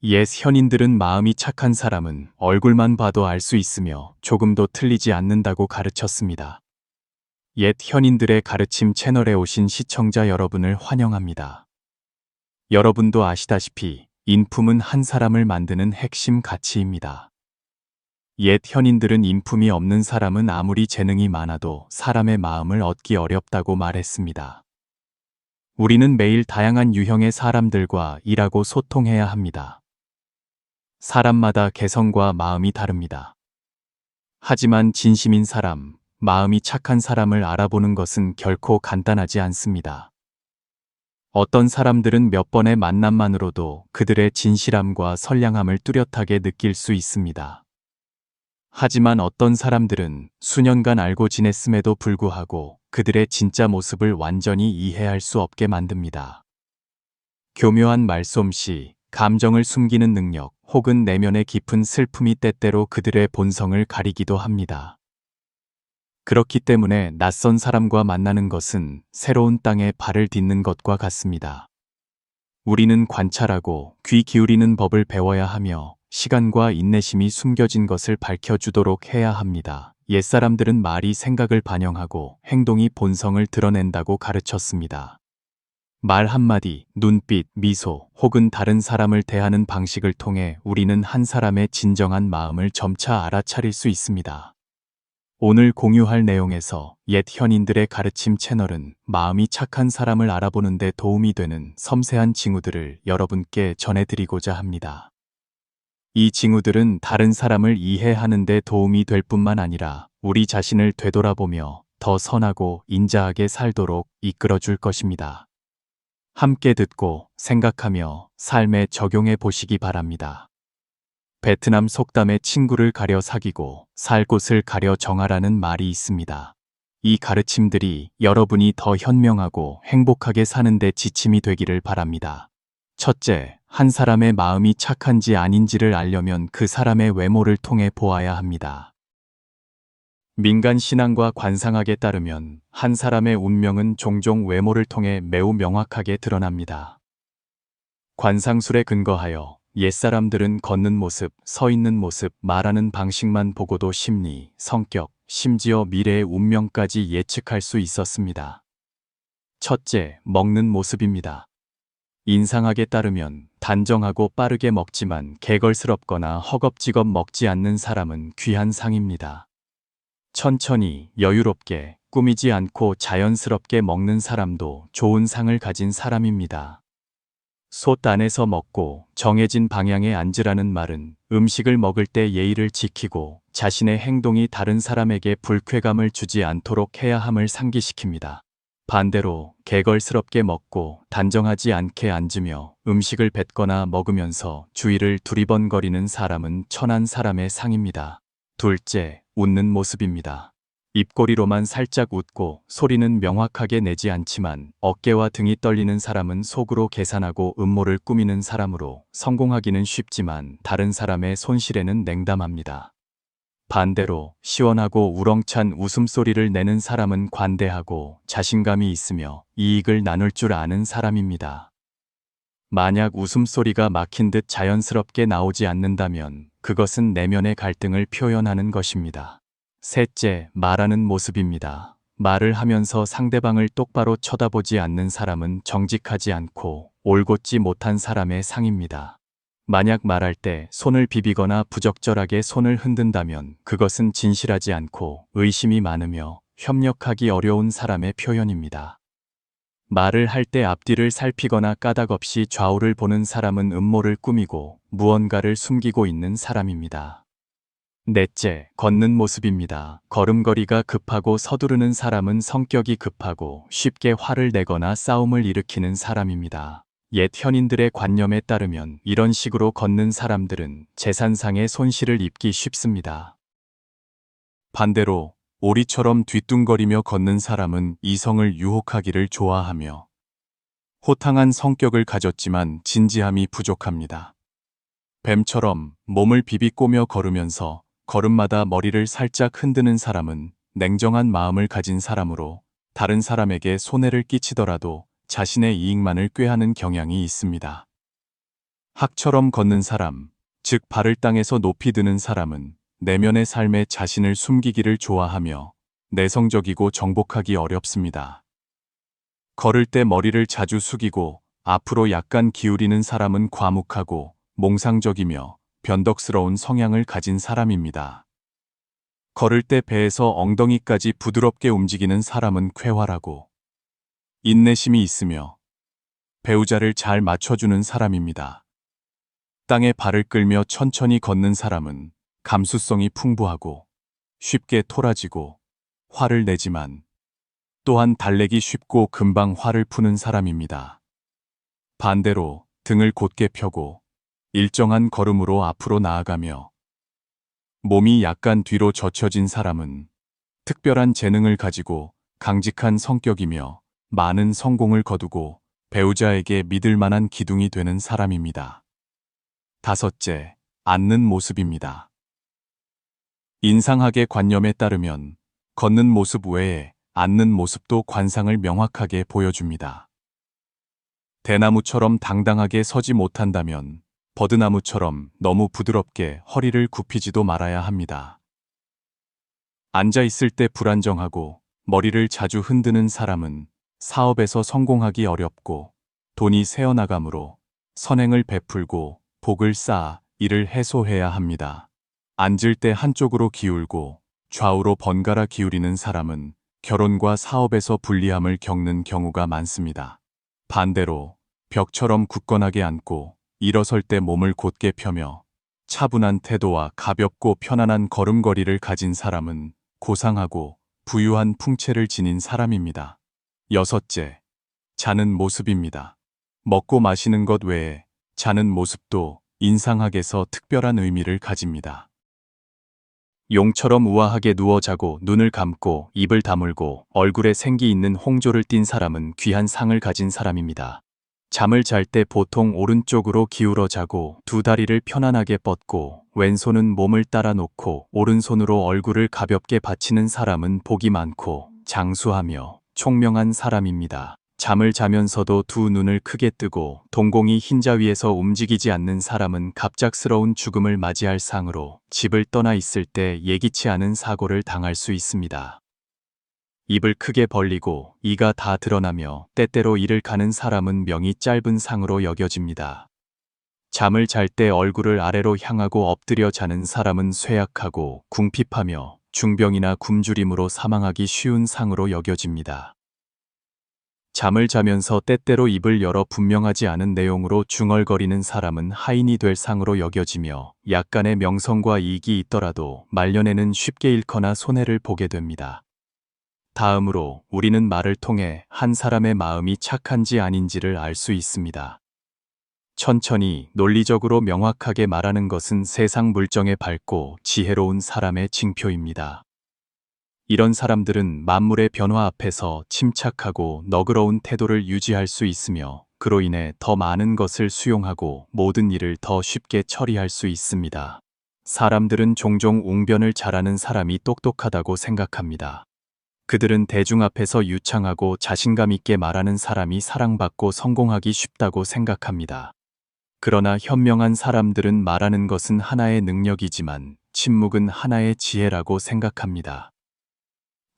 옛 현인들은 마음이 착한 사람은 얼굴만 봐도 알 수 있으며 조금도 틀리지 않는다고 가르쳤습니다. 옛 현인들의 가르침 채널에 오신 시청자 여러분을 환영합니다. 여러분도 아시다시피 인품은 한 사람을 만드는 핵심 가치입니다. 옛 현인들은 인품이 없는 사람은 아무리 재능이 많아도 사람의 마음을 얻기 어렵다고 말했습니다. 우리는 매일 다양한 유형의 사람들과 일하고 소통해야 합니다. 사람마다 개성과 마음이 다릅니다. 하지만 진심인 사람, 마음이 착한 사람을 알아보는 것은 결코 간단하지 않습니다. 어떤 사람들은 몇 번의 만남만으로도 그들의 진실함과 선량함을 뚜렷하게 느낄 수 있습니다. 하지만 어떤 사람들은 수년간 알고 지냈음에도 불구하고 그들의 진짜 모습을 완전히 이해할 수 없게 만듭니다. 교묘한 말솜씨, 감정을 숨기는 능력, 혹은 내면의 깊은 슬픔이 때때로 그들의 본성을 가리기도 합니다. 그렇기 때문에 낯선 사람과 만나는 것은 새로운 땅에 발을 딛는 것과 같습니다. 우리는 관찰하고 귀 기울이는 법을 배워야 하며 시간과 인내심이 숨겨진 것을 밝혀주도록 해야 합니다. 옛사람들은 말이 생각을 반영하고 행동이 본성을 드러낸다고 가르쳤습니다. 말 한마디, 눈빛, 미소, 혹은 다른 사람을 대하는 방식을 통해 우리는 한 사람의 진정한 마음을 점차 알아차릴 수 있습니다. 오늘 공유할 내용에서 옛 현인들의 가르침 채널은 마음이 착한 사람을 알아보는 데 도움이 되는 섬세한 징후들을 여러분께 전해드리고자 합니다. 이 징후들은 다른 사람을 이해하는 데 도움이 될 뿐만 아니라 우리 자신을 되돌아보며 더 선하고 인자하게 살도록 이끌어줄 것입니다. 함께 듣고 생각하며 삶에 적용해 보시기 바랍니다. 베트남 속담에 친구를 가려 사귀고 살 곳을 가려 정하라는 말이 있습니다. 이 가르침들이 여러분이 더 현명하고 행복하게 사는 데 지침이 되기를 바랍니다. 첫째, 한 사람의 마음이 착한지 아닌지를 알려면 그 사람의 외모를 통해 보아야 합니다. 민간 신앙과 관상학에 따르면 한 사람의 운명은 종종 외모를 통해 매우 명확하게 드러납니다. 관상술에 근거하여 옛사람들은 걷는 모습, 서 있는 모습, 말하는 방식만 보고도 심리, 성격, 심지어 미래의 운명까지 예측할 수 있었습니다. 첫째, 먹는 모습입니다. 인상학에 따르면 단정하고 빠르게 먹지만 개걸스럽거나 허겁지겁 먹지 않는 사람은 귀한 상입니다. 천천히, 여유롭게, 꾸미지 않고 자연스럽게 먹는 사람도 좋은 상을 가진 사람입니다. 솥 안에서 먹고 정해진 방향에 앉으라는 말은 음식을 먹을 때 예의를 지키고 자신의 행동이 다른 사람에게 불쾌감을 주지 않도록 해야 함을 상기시킵니다. 반대로 개걸스럽게 먹고 단정하지 않게 앉으며 음식을 뱉거나 먹으면서 주위를 두리번거리는 사람은 천한 사람의 상입니다. 둘째, 웃는 모습입니다. 입꼬리로만 살짝 웃고 소리는 명확하게 내지 않지만 어깨와 등이 떨리는 사람은 속으로 계산하고 음모를 꾸미는 사람으로 성공하기는 쉽지만 다른 사람의 손실에는 냉담합니다. 반대로 시원하고 우렁찬 웃음소리를 내는 사람은 관대하고 자신감이 있으며 이익을 나눌 줄 아는 사람입니다. 만약 웃음소리가 막힌 듯 자연스럽게 나오지 않는다면 그것은 내면의 갈등을 표현하는 것입니다. 셋째, 말하는 모습입니다. 말을 하면서 상대방을 똑바로 쳐다보지 않는 사람은 정직하지 않고 올곧지 못한 사람의 상입니다. 만약 말할 때 손을 비비거나 부적절하게 손을 흔든다면 그것은 진실하지 않고 의심이 많으며 협력하기 어려운 사람의 표현입니다. 말을 할 때 앞뒤를 살피거나 까닭없이 좌우를 보는 사람은 음모를 꾸미고 무언가를 숨기고 있는 사람입니다. 넷째, 걷는 모습입니다. 걸음걸이가 급하고 서두르는 사람은 성격이 급하고 쉽게 화를 내거나 싸움을 일으키는 사람입니다. 옛 현인들의 관념에 따르면 이런 식으로 걷는 사람들은 재산상의 손실을 입기 쉽습니다. 반대로 오리처럼 뒤뚱거리며 걷는 사람은 이성을 유혹하기를 좋아하며 호탕한 성격을 가졌지만 진지함이 부족합니다. 뱀처럼 몸을 비비꼬며 걸으면서 걸음마다 머리를 살짝 흔드는 사람은 냉정한 마음을 가진 사람으로 다른 사람에게 손해를 끼치더라도 자신의 이익만을 꾀하는 경향이 있습니다. 학처럼 걷는 사람, 즉 발을 땅에서 높이 드는 사람은 내면의 삶에 자신을 숨기기를 좋아하며 내성적이고 정복하기 어렵습니다. 걸을 때 머리를 자주 숙이고 앞으로 약간 기울이는 사람은 과묵하고 몽상적이며 변덕스러운 성향을 가진 사람입니다. 걸을 때 배에서 엉덩이까지 부드럽게 움직이는 사람은 쾌활하고 인내심이 있으며 배우자를 잘 맞춰주는 사람입니다. 땅에 발을 끌며 천천히 걷는 사람은 감수성이 풍부하고 쉽게 토라지고 화를 내지만 또한 달래기 쉽고 금방 화를 푸는 사람입니다. 반대로 등을 곧게 펴고 일정한 걸음으로 앞으로 나아가며 몸이 약간 뒤로 젖혀진 사람은 특별한 재능을 가지고 강직한 성격이며 많은 성공을 거두고 배우자에게 믿을 만한 기둥이 되는 사람입니다. 다섯째, 앉는 모습입니다. 인상학의 관념에 따르면 걷는 모습 외에 앉는 모습도 관상을 명확하게 보여줍니다. 대나무처럼 당당하게 서지 못한다면 버드나무처럼 너무 부드럽게 허리를 굽히지도 말아야 합니다. 앉아 있을 때 불안정하고 머리를 자주 흔드는 사람은 사업에서 성공하기 어렵고 돈이 새어나가므로 선행을 베풀고 복을 쌓아 이를 해소해야 합니다. 앉을 때 한쪽으로 기울고 좌우로 번갈아 기울이는 사람은 결혼과 사업에서 불리함을 겪는 경우가 많습니다. 반대로 벽처럼 굳건하게 앉고 일어설 때 몸을 곧게 펴며 차분한 태도와 가볍고 편안한 걸음걸이를 가진 사람은 고상하고 부유한 풍채를 지닌 사람입니다. 여섯째, 자는 모습입니다. 먹고 마시는 것 외에 자는 모습도 인상학에서 특별한 의미를 가집니다. 용처럼 우아하게 누워 자고 눈을 감고 입을 다물고 얼굴에 생기 있는 홍조를 띤 사람은 귀한 상을 가진 사람입니다. 잠을 잘 때 보통 오른쪽으로 기울어 자고 두 다리를 편안하게 뻗고 왼손은 몸을 따라 놓고 오른손으로 얼굴을 가볍게 받치는 사람은 복이 많고 장수하며 총명한 사람입니다. 잠을 자면서도 두 눈을 크게 뜨고 동공이 흰자 위에서 움직이지 않는 사람은 갑작스러운 죽음을 맞이할 상으로 집을 떠나 있을 때 예기치 않은 사고를 당할 수 있습니다. 입을 크게 벌리고 이가 다 드러나며 때때로 이를 가는 사람은 명이 짧은 상으로 여겨집니다. 잠을 잘 때 얼굴을 아래로 향하고 엎드려 자는 사람은 쇠약하고 궁핍하며 중병이나 굶주림으로 사망하기 쉬운 상으로 여겨집니다. 잠을 자면서 때때로 입을 열어 분명하지 않은 내용으로 중얼거리는 사람은 하인이 될 상으로 여겨지며 약간의 명성과 이익이 있더라도 말년에는 쉽게 잃거나 손해를 보게 됩니다. 다음으로 우리는 말을 통해 한 사람의 마음이 착한지 아닌지를 알 수 있습니다. 천천히 논리적으로 명확하게 말하는 것은 세상 물정에 밝고 지혜로운 사람의 징표입니다. 이런 사람들은 만물의 변화 앞에서 침착하고 너그러운 태도를 유지할 수 있으며 그로 인해 더 많은 것을 수용하고 모든 일을 더 쉽게 처리할 수 있습니다. 사람들은 종종 웅변을 잘하는 사람이 똑똑하다고 생각합니다. 그들은 대중 앞에서 유창하고 자신감 있게 말하는 사람이 사랑받고 성공하기 쉽다고 생각합니다. 그러나 현명한 사람들은 말하는 것은 하나의 능력이지만 침묵은 하나의 지혜라고 생각합니다.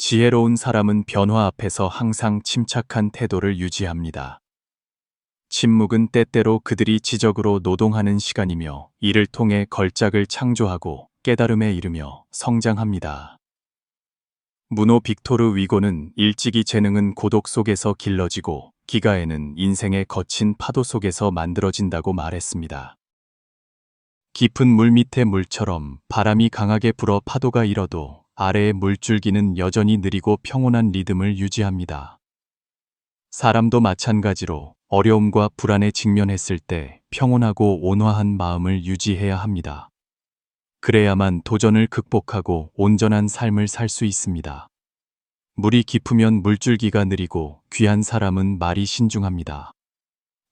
지혜로운 사람은 변화 앞에서 항상 침착한 태도를 유지합니다. 침묵은 때때로 그들이 지적으로 노동하는 시간이며 이를 통해 걸작을 창조하고 깨달음에 이르며 성장합니다. 문호 빅토르 위고는 일찍이 재능은 고독 속에서 길러지고 기가에는 인생의 거친 파도 속에서 만들어진다고 말했습니다. 깊은 물 밑의 물처럼 바람이 강하게 불어 파도가 일어도 아래의 물줄기는 여전히 느리고 평온한 리듬을 유지합니다. 사람도 마찬가지로 어려움과 불안에 직면했을 때 평온하고 온화한 마음을 유지해야 합니다. 그래야만 도전을 극복하고 온전한 삶을 살 수 있습니다. 물이 깊으면 물줄기가 느리고 귀한 사람은 말이 신중합니다.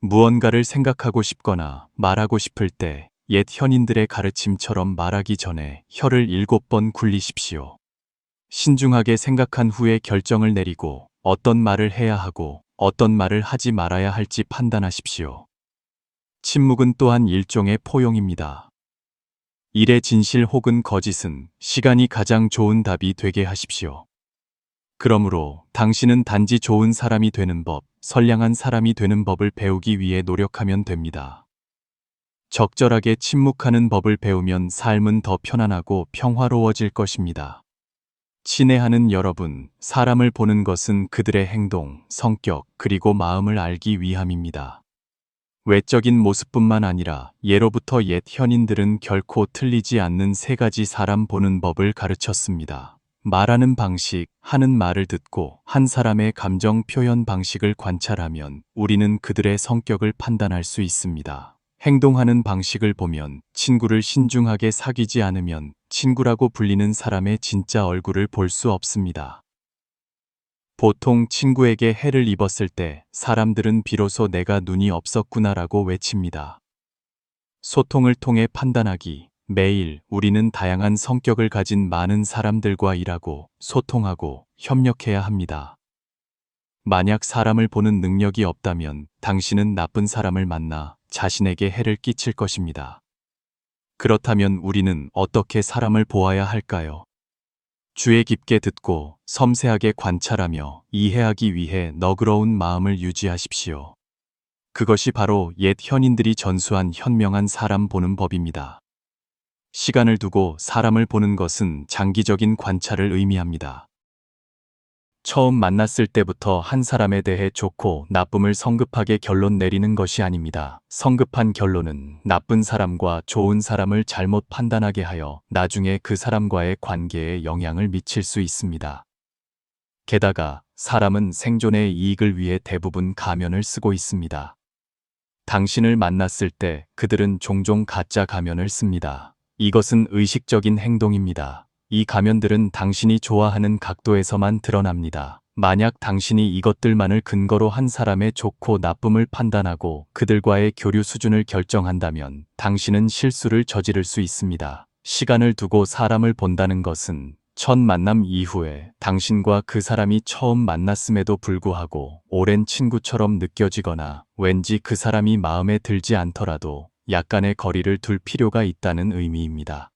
무언가를 생각하고 싶거나 말하고 싶을 때 옛 현인들의 가르침처럼 말하기 전에 혀를 7번 굴리십시오. 신중하게 생각한 후에 결정을 내리고 어떤 말을 해야 하고 어떤 말을 하지 말아야 할지 판단하십시오. 침묵은 또한 일종의 포용입니다. 일의 진실 혹은 거짓은 시간이 가장 좋은 답이 되게 하십시오. 그러므로 당신은 단지 좋은 사람이 되는 법, 선량한 사람이 되는 법을 배우기 위해 노력하면 됩니다. 적절하게 침묵하는 법을 배우면 삶은 더 편안하고 평화로워질 것입니다. 친애하는 여러분, 사람을 보는 것은 그들의 행동, 성격, 그리고 마음을 알기 위함입니다. 외적인 모습뿐만 아니라 예로부터 옛 현인들은 결코 틀리지 않는 세 가지 사람 보는 법을 가르쳤습니다. 말하는 방식, 하는 말을 듣고 한 사람의 감정 표현 방식을 관찰하면 우리는 그들의 성격을 판단할 수 있습니다. 행동하는 방식을 보면 친구를 신중하게 사귀지 않으면 친구라고 불리는 사람의 진짜 얼굴을 볼 수 없습니다. 보통 친구에게 해를 입었을 때 사람들은 비로소 내가 눈이 없었구나라고 외칩니다. 소통을 통해 판단하기. 매일 우리는 다양한 성격을 가진 많은 사람들과 일하고 소통하고 협력해야 합니다. 만약 사람을 보는 능력이 없다면 당신은 나쁜 사람을 만나 자신에게 해를 끼칠 것입니다. 그렇다면 우리는 어떻게 사람을 보아야 할까요? 주의 깊게 듣고 섬세하게 관찰하며 이해하기 위해 너그러운 마음을 유지하십시오. 그것이 바로 옛 현인들이 전수한 현명한 사람 보는 법입니다. 시간을 두고 사람을 보는 것은 장기적인 관찰을 의미합니다. 처음 만났을 때부터 한 사람에 대해 좋고 나쁨을 성급하게 결론 내리는 것이 아닙니다. 성급한 결론은 나쁜 사람과 좋은 사람을 잘못 판단하게 하여 나중에 그 사람과의 관계에 영향을 미칠 수 있습니다. 게다가 사람은 생존의 이익을 위해 대부분 가면을 쓰고 있습니다. 당신을 만났을 때 그들은 종종 가짜 가면을 씁니다. 이것은 의식적인 행동입니다. 이 가면들은 당신이 좋아하는 각도에서만 드러납니다. 만약 당신이 이것들만을 근거로 한 사람의 좋고 나쁨을 판단하고 그들과의 교류 수준을 결정한다면 당신은 실수를 저지를 수 있습니다. 시간을 두고 사람을 본다는 것은 첫 만남 이후에 당신과 그 사람이 처음 만났음에도 불구하고 오랜 친구처럼 느껴지거나 왠지 그 사람이 마음에 들지 않더라도 약간의 거리를 둘 필요가 있다는 의미입니다.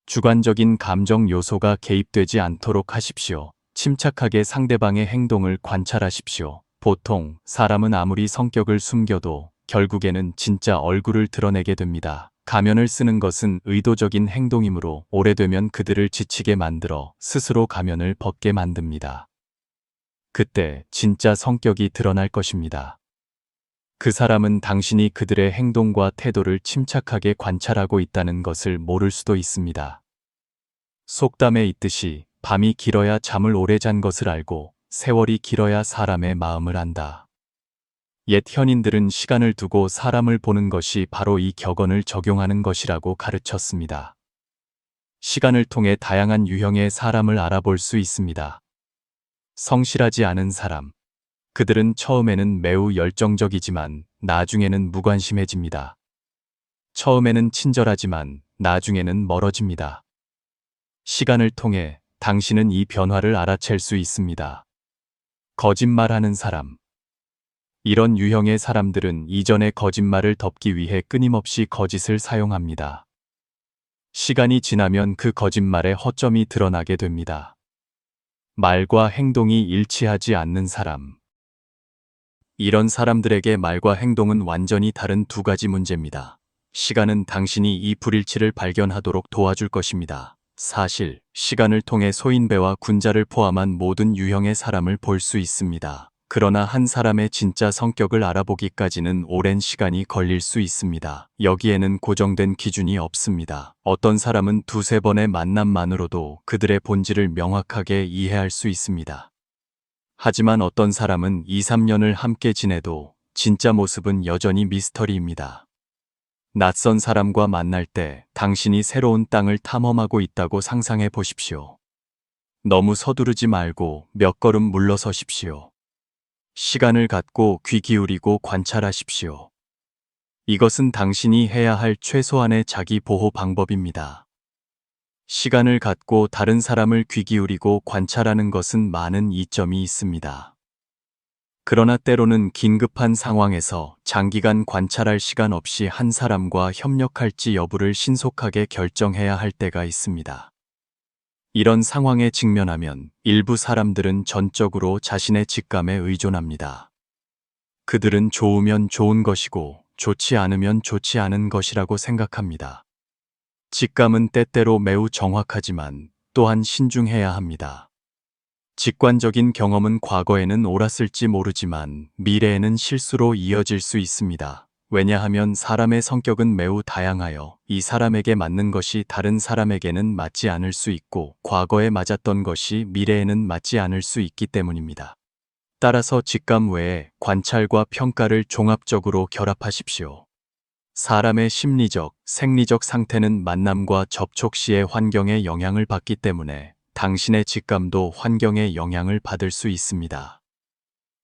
주관적인 감정 요소가 개입되지 않도록 하십시오. 침착하게 상대방의 행동을 관찰하십시오. 보통 사람은 아무리 성격을 숨겨도 결국에는 진짜 얼굴을 드러내게 됩니다. 가면을 쓰는 것은 의도적인 행동이므로 오래되면 그들을 지치게 만들어 스스로 가면을 벗게 만듭니다. 그때 진짜 성격이 드러날 것입니다. 그 사람은 당신이 그들의 행동과 태도를 침착하게 관찰하고 있다는 것을 모를 수도 있습니다. 속담에 있듯이 밤이 길어야 잠을 오래 잔 것을 알고 세월이 길어야 사람의 마음을 안다. 옛 현인들은 시간을 두고 사람을 보는 것이 바로 이 격언을 적용하는 것이라고 가르쳤습니다. 시간을 통해 다양한 유형의 사람을 알아볼 수 있습니다. 성실하지 않은 사람. 그들은 처음에는 매우 열정적이지만 나중에는 무관심해집니다. 처음에는 친절하지만 나중에는 멀어집니다. 시간을 통해 당신은 이 변화를 알아챌 수 있습니다. 거짓말하는 사람. 이런 유형의 사람들은 이전의 거짓말을 덮기 위해 끊임없이 거짓을 사용합니다. 시간이 지나면 그 거짓말의 허점이 드러나게 됩니다. 말과 행동이 일치하지 않는 사람. 이런 사람들에게 말과 행동은 완전히 다른 두 가지 문제입니다. 시간은 당신이 이 불일치를 발견하도록 도와줄 것입니다. 사실, 시간을 통해 소인배와 군자를 포함한 모든 유형의 사람을 볼 수 있습니다. 그러나 한 사람의 진짜 성격을 알아보기까지는 오랜 시간이 걸릴 수 있습니다. 여기에는 고정된 기준이 없습니다. 어떤 사람은 두세 번의 만남만으로도 그들의 본질을 명확하게 이해할 수 있습니다. 하지만 어떤 사람은 2, 3년을 함께 지내도 진짜 모습은 여전히 미스터리입니다. 낯선 사람과 만날 때 당신이 새로운 땅을 탐험하고 있다고 상상해 보십시오. 너무 서두르지 말고 몇 걸음 물러서십시오. 시간을 갖고 귀 기울이고 관찰하십시오. 이것은 당신이 해야 할 최소한의 자기 보호 방법입니다. 시간을 갖고 다른 사람을 귀 기울이고 관찰하는 것은 많은 이점이 있습니다. 그러나 때로는 긴급한 상황에서 장기간 관찰할 시간 없이 한 사람과 협력할지 여부를 신속하게 결정해야 할 때가 있습니다. 이런 상황에 직면하면 일부 사람들은 전적으로 자신의 직감에 의존합니다. 그들은 좋으면 좋은 것이고 좋지 않으면 좋지 않은 것이라고 생각합니다. 직감은 때때로 매우 정확하지만 또한 신중해야 합니다. 직관적인 경험은 과거에는 옳았을지 모르지만 미래에는 실수로 이어질 수 있습니다. 왜냐하면 사람의 성격은 매우 다양하여 이 사람에게 맞는 것이 다른 사람에게는 맞지 않을 수 있고 과거에 맞았던 것이 미래에는 맞지 않을 수 있기 때문입니다. 따라서 직감 외에 관찰과 평가를 종합적으로 결합하십시오. 사람의 심리적, 생리적 상태는 만남과 접촉 시의 환경의 영향을 받기 때문에 당신의 직감도 환경의 영향을 받을 수 있습니다.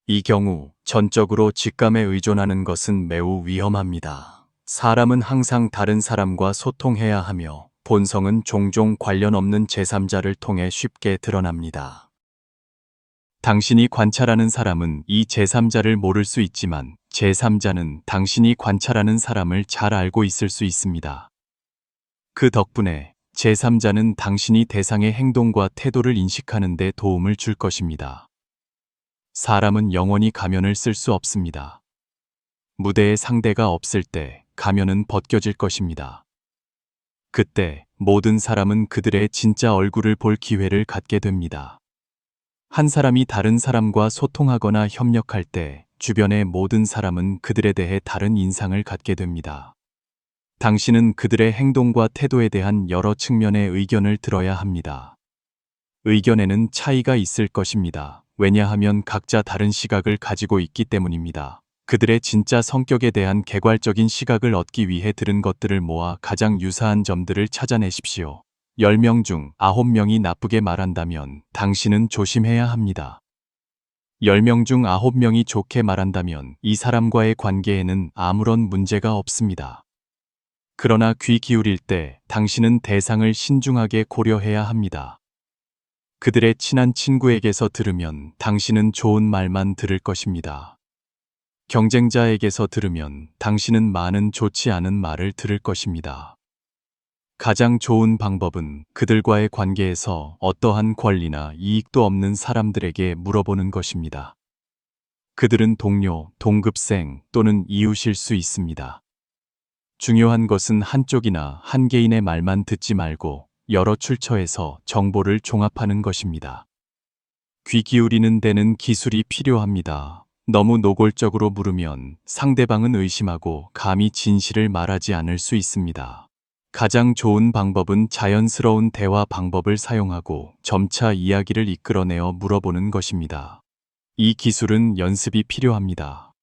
이 경우 전적으로 직감에 의존하는 것은 매우 위험합니다. 사람은 항상 다른 사람과 소통해야 하며 본성은 종종 관련 없는 제3자를 통해 쉽게 드러납니다. 당신이 관찰하는 사람은 이 제3자를 모를 수 있지만 제3자는 당신이 관찰하는 사람을 잘 알고 있을 수 있습니다. 그 덕분에 제3자는 당신이 대상의 행동과 태도를 인식하는 데 도움을 줄 것입니다. 사람은 영원히 가면을 쓸 수 없습니다. 무대에 상대가 없을 때 가면은 벗겨질 것입니다. 그때 모든 사람은 그들의 진짜 얼굴을 볼 기회를 갖게 됩니다. 한 사람이 다른 사람과 소통하거나 협력할 때 주변의 모든 사람은 그들에 대해 다른 인상을 갖게 됩니다. 당신은 그들의 행동과 태도에 대한 여러 측면의 의견을 들어야 합니다. 의견에는 차이가 있을 것입니다. 왜냐하면 각자 다른 시각을 가지고 있기 때문입니다. 그들의 진짜 성격에 대한 객관적인 시각을 얻기 위해 들은 것들을 모아 가장 유사한 점들을 찾아내십시오. 10명 중 9명이 나쁘게 말한다면 당신은 조심해야 합니다. 10명 중 9명이 좋게 말한다면 이 사람과의 관계에는 아무런 문제가 없습니다. 그러나 귀 기울일 때 당신은 대상을 신중하게 고려해야 합니다. 그들의 친한 친구에게서 들으면 당신은 좋은 말만 들을 것입니다. 경쟁자에게서 들으면 당신은 많은 좋지 않은 말을 들을 것입니다. 가장 좋은 방법은 그들과의 관계에서 어떠한 권리나 이익도 없는 사람들에게 물어보는 것입니다. 그들은 동료, 동급생 또는 이웃일 수 있습니다. 중요한 것은 한쪽이나 한 개인의 말만 듣지 말고 여러 출처에서 정보를 종합하는 것입니다. 귀 기울이는 데는 기술이 필요합니다. 너무 노골적으로 물으면 상대방은 의심하고 감히 진실을 말하지 않을 수 있습니다. 가장 좋은 방법은 자연스러운 대화 방법을 사용하고 점차 이야기를 이끌어내어 물어보는 것입니다. 이 기술은 연습이 필요합니다.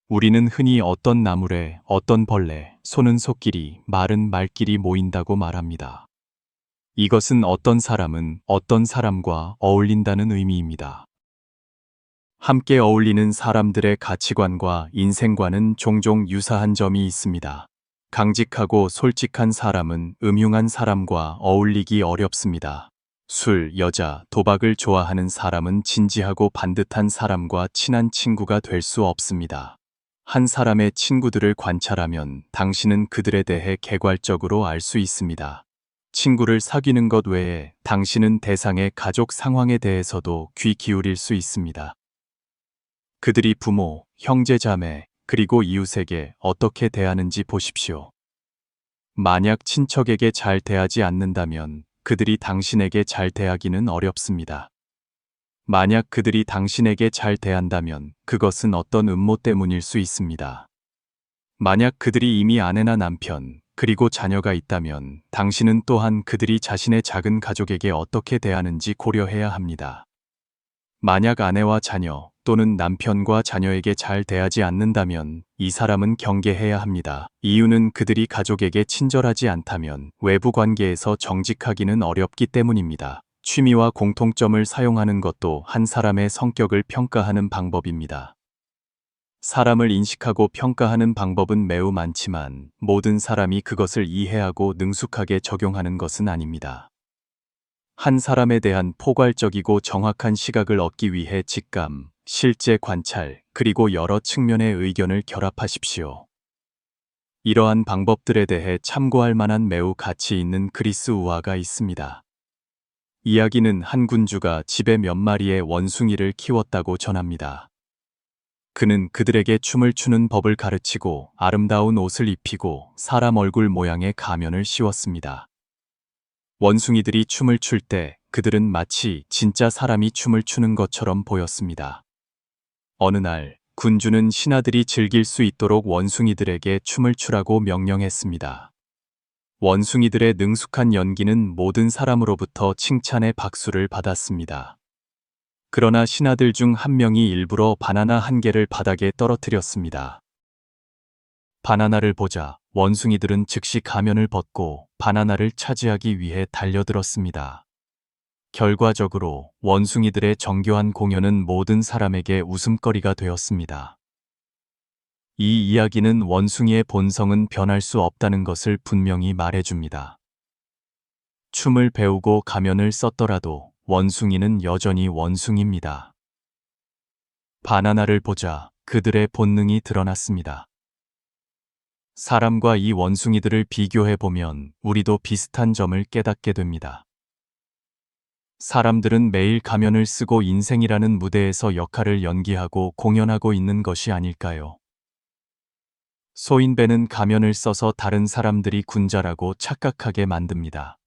우리는 흔히 어떤 나물에 어떤 벌레, 소는 소끼리, 말은 말끼리 모인다고 말합니다. 이것은 어떤 사람은 어떤 사람과 어울린다는 의미입니다. 함께 어울리는 사람들의 가치관과 인생관은 종종 유사한 점이 있습니다. 강직하고 솔직한 사람은 음흉한 사람과 어울리기 어렵습니다. 술, 여자, 도박을 좋아하는 사람은 진지하고 반듯한 사람과 친한 친구가 될 수 없습니다. 한 사람의 친구들을 관찰하면 당신은 그들에 대해 객관적으로 알 수 있습니다. 친구를 사귀는 것 외에 당신은 대상의 가족 상황에 대해서도 귀 기울일 수 있습니다. 그들이 부모, 형제 자매, 그리고 이웃에게 어떻게 대하는지 보십시오. 만약 친척에게 잘 대하지 않는다면 그들이 당신에게 잘 대하기는 어렵습니다. 만약 그들이 당신에게 잘 대한다면 그것은 어떤 음모 때문일 수 있습니다. 만약 그들이 이미 아내나 남편, 그리고 자녀가 있다면 당신은 또한 그들이 자신의 작은 가족에게 어떻게 대하는지 고려해야 합니다. 만약 아내와 자녀 또는 남편과 자녀에게 잘 대하지 않는다면 이 사람은 경계해야 합니다. 이유는 그들이 가족에게 친절하지 않다면 외부 관계에서 정직하기는 어렵기 때문입니다. 취미와 공통점을 사용하는 것도 한 사람의 성격을 평가하는 방법입니다. 사람을 인식하고 평가하는 방법은 매우 많지만 모든 사람이 그것을 이해하고 능숙하게 적용하는 것은 아닙니다. 한 사람에 대한 포괄적이고 정확한 시각을 얻기 위해 직감, 실제 관찰, 그리고 여러 측면의 의견을 결합하십시오. 이러한 방법들에 대해 참고할 만한 매우 가치 있는 그리스 우화가 있습니다. 이야기는 한 군주가 집에 몇 마리의 원숭이를 키웠다고 전합니다. 그는 그들에게 춤을 추는 법을 가르치고 아름다운 옷을 입히고 사람 얼굴 모양의 가면을 씌웠습니다. 원숭이들이 춤을 출 때 그들은 마치 진짜 사람이 춤을 추는 것처럼 보였습니다. 어느 날 군주는 신하들이 즐길 수 있도록 원숭이들에게 춤을 추라고 명령했습니다. 원숭이들의 능숙한 연기는 모든 사람으로부터 칭찬의 박수를 받았습니다. 그러나 신하들 중 한 명이 일부러 바나나 한 개를 바닥에 떨어뜨렸습니다. 바나나를 보자 원숭이들은 즉시 가면을 벗고 바나나를 차지하기 위해 달려들었습니다. 결과적으로 원숭이들의 정교한 공연은 모든 사람에게 웃음거리가 되었습니다. 이 이야기는 원숭이의 본성은 변할 수 없다는 것을 분명히 말해줍니다. 춤을 배우고 가면을 썼더라도 원숭이는 여전히 원숭이입니다. 바나나를 보자 그들의 본능이 드러났습니다. 사람과 이 원숭이들을 비교해보면 우리도 비슷한 점을 깨닫게 됩니다. 사람들은 매일 가면을 쓰고 인생이라는 무대에서 역할을 연기하고 공연하고 있는 것이 아닐까요? 소인배는 가면을 써서 다른 사람들이 군자라고 착각하게 만듭니다.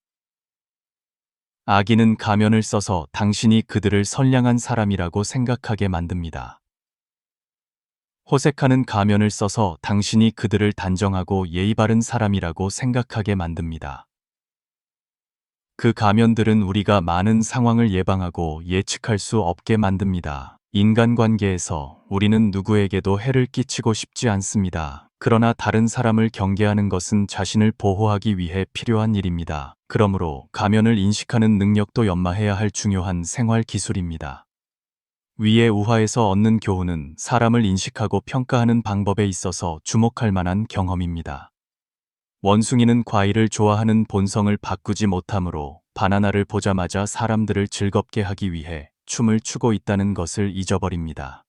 아기는 가면을 써서 당신이 그들을 선량한 사람이라고 생각하게 만듭니다. 호세카는 가면을 써서 당신이 그들을 단정하고 예의 바른 사람이라고 생각하게 만듭니다. 그 가면들은 우리가 많은 상황을 예방하고 예측할 수 없게 만듭니다. 인간관계에서 우리는 누구에게도 해를 끼치고 싶지 않습니다. 그러나 다른 사람을 경계하는 것은 자신을 보호하기 위해 필요한 일입니다. 그러므로 가면을 인식하는 능력도 연마해야 할 중요한 생활 기술입니다. 위의 우화에서 얻는 교훈은 사람을 인식하고 평가하는 방법에 있어서 주목할 만한 경험입니다. 원숭이는 과일을 좋아하는 본성을 바꾸지 못하므로 바나나를 보자마자 사람들을 즐겁게 하기 위해 춤을 추고 있다는 것을 잊어버립니다.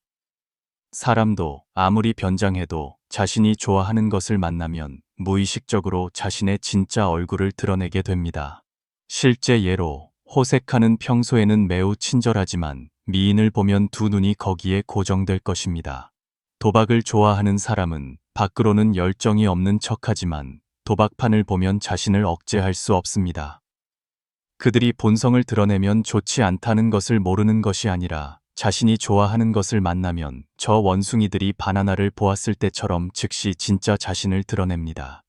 사람도 아무리 변장해도 자신이 좋아하는 것을 만나면 무의식적으로 자신의 진짜 얼굴을 드러내게 됩니다. 실제 예로 호세카는 평소에는 매우 친절하지만 미인을 보면 두 눈이 거기에 고정될 것입니다. 도박을 좋아하는 사람은 밖으로는 열정이 없는 척하지만 도박판을 보면 자신을 억제할 수 없습니다. 그들이 본성을 드러내면 좋지 않다는 것을 모르는 것이 아니라 자신이 좋아하는 것을 만나면 저 원숭이들이 바나나를 보았을 때처럼 즉시 진짜 자신을 드러냅니다.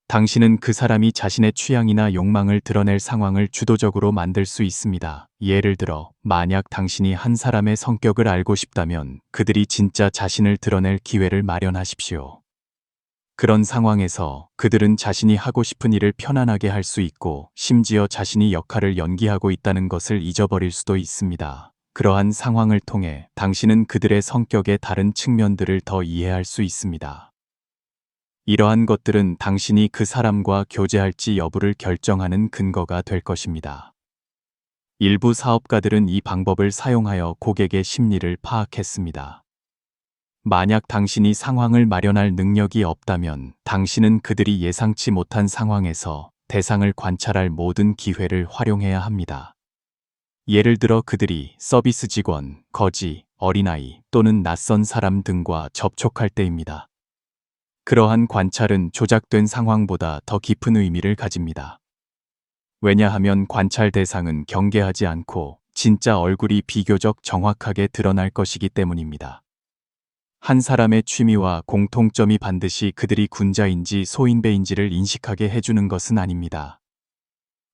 당신은 그 사람이 자신의 취향이나 욕망을 드러낼 상황을 주도적으로 만들 수 있습니다. 예를 들어, 만약 당신이 한 사람의 성격을 알고 싶다면 그들이 진짜 자신을 드러낼 기회를 마련하십시오. 그런 상황에서 그들은 자신이 하고 싶은 일을 편안하게 할 수 있고 심지어 자신이 역할을 연기하고 있다는 것을 잊어버릴 수도 있습니다. 그러한 상황을 통해 당신은 그들의 성격의 다른 측면들을 더 이해할 수 있습니다. 이러한 것들은 당신이 그 사람과 교제할지 여부를 결정하는 근거가 될 것입니다. 일부 사업가들은 이 방법을 사용하여 고객의 심리를 파악했습니다. 만약 당신이 상황을 마련할 능력이 없다면 당신은 그들이 예상치 못한 상황에서 대상을 관찰할 모든 기회를 활용해야 합니다. 예를 들어 그들이 서비스 직원, 거지, 어린아이 또는 낯선 사람 등과 접촉할 때입니다. 그러한 관찰은 조작된 상황보다 더 깊은 의미를 가집니다. 왜냐하면 관찰 대상은 경계하지 않고 진짜 얼굴이 비교적 정확하게 드러날 것이기 때문입니다. 한 사람의 취미와 공통점이 반드시 그들이 군자인지 소인배인지를 인식하게 해주는 것은 아닙니다.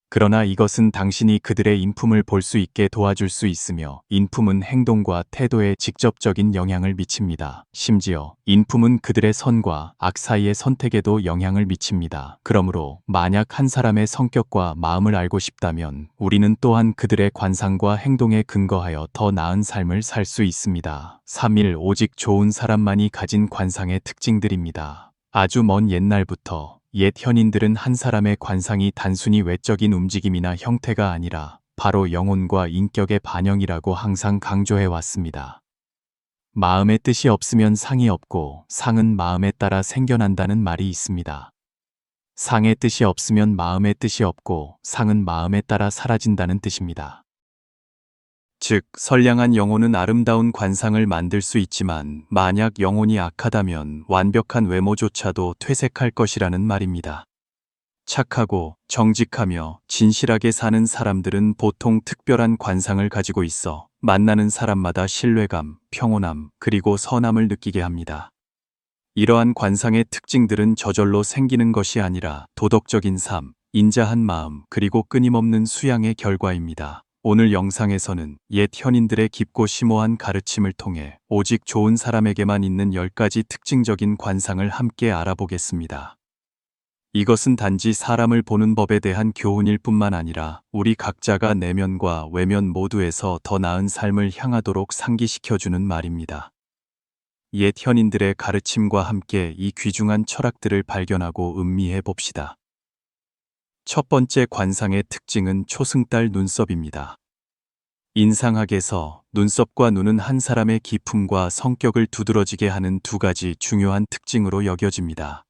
그러나 이것은 당신이 그들의 인품을 볼 수 있게 도와줄 수 있으며 인품은 행동과 태도에 직접적인 영향을 미칩니다. 심지어 인품은 그들의 선과 악 사이의 선택에도 영향을 미칩니다. 그러므로 만약 한 사람의 성격과 마음을 알고 싶다면 우리는 또한 그들의 관상과 행동에 근거하여 더 나은 삶을 살 수 있습니다. 3일 오직 좋은 사람만이 가진 관상의 특징들입니다. 아주 먼 옛날부터 옛 현인들은 한 사람의 관상이 단순히 외적인 움직임이나 형태가 아니라 바로 영혼과 인격의 반영이라고 항상 강조해 왔습니다. 마음의 뜻이 없으면 상이 없고 상은 마음에 따라 생겨난다는 말이 있습니다. 상의 뜻이 없으면 마음의 뜻이 없고 상은 마음에 따라 사라진다는 뜻입니다. 즉, 선량한 영혼은 아름다운 관상을 만들 수 있지만 만약 영혼이 악하다면 완벽한 외모조차도 퇴색할 것이라는 말입니다. 착하고 정직하며 진실하게 사는 사람들은 보통 특별한 관상을 가지고 있어 만나는 사람마다 신뢰감, 평온함, 그리고 선함을 느끼게 합니다. 이러한 관상의 특징들은 저절로 생기는 것이 아니라 도덕적인 삶, 인자한 마음, 그리고 끊임없는 수양의 결과입니다. 오늘 영상에서는 옛 현인들의 깊고 심오한 가르침을 통해 오직 좋은 사람에게만 있는 10가지 특징적인 관상을 함께 알아보겠습니다. 이것은 단지 사람을 보는 법에 대한 교훈일 뿐만 아니라 우리 각자가 내면과 외면 모두에서 더 나은 삶을 향하도록 상기시켜주는 말입니다. 옛 현인들의 가르침과 함께 이 귀중한 철학들을 발견하고 음미해 봅시다. 첫 번째 관상의 특징은 초승달 눈썹입니다. 인상학에서 눈썹과 눈은 한 사람의 기품과 성격을 두드러지게 하는 두 가지 중요한 특징으로 여겨집니다.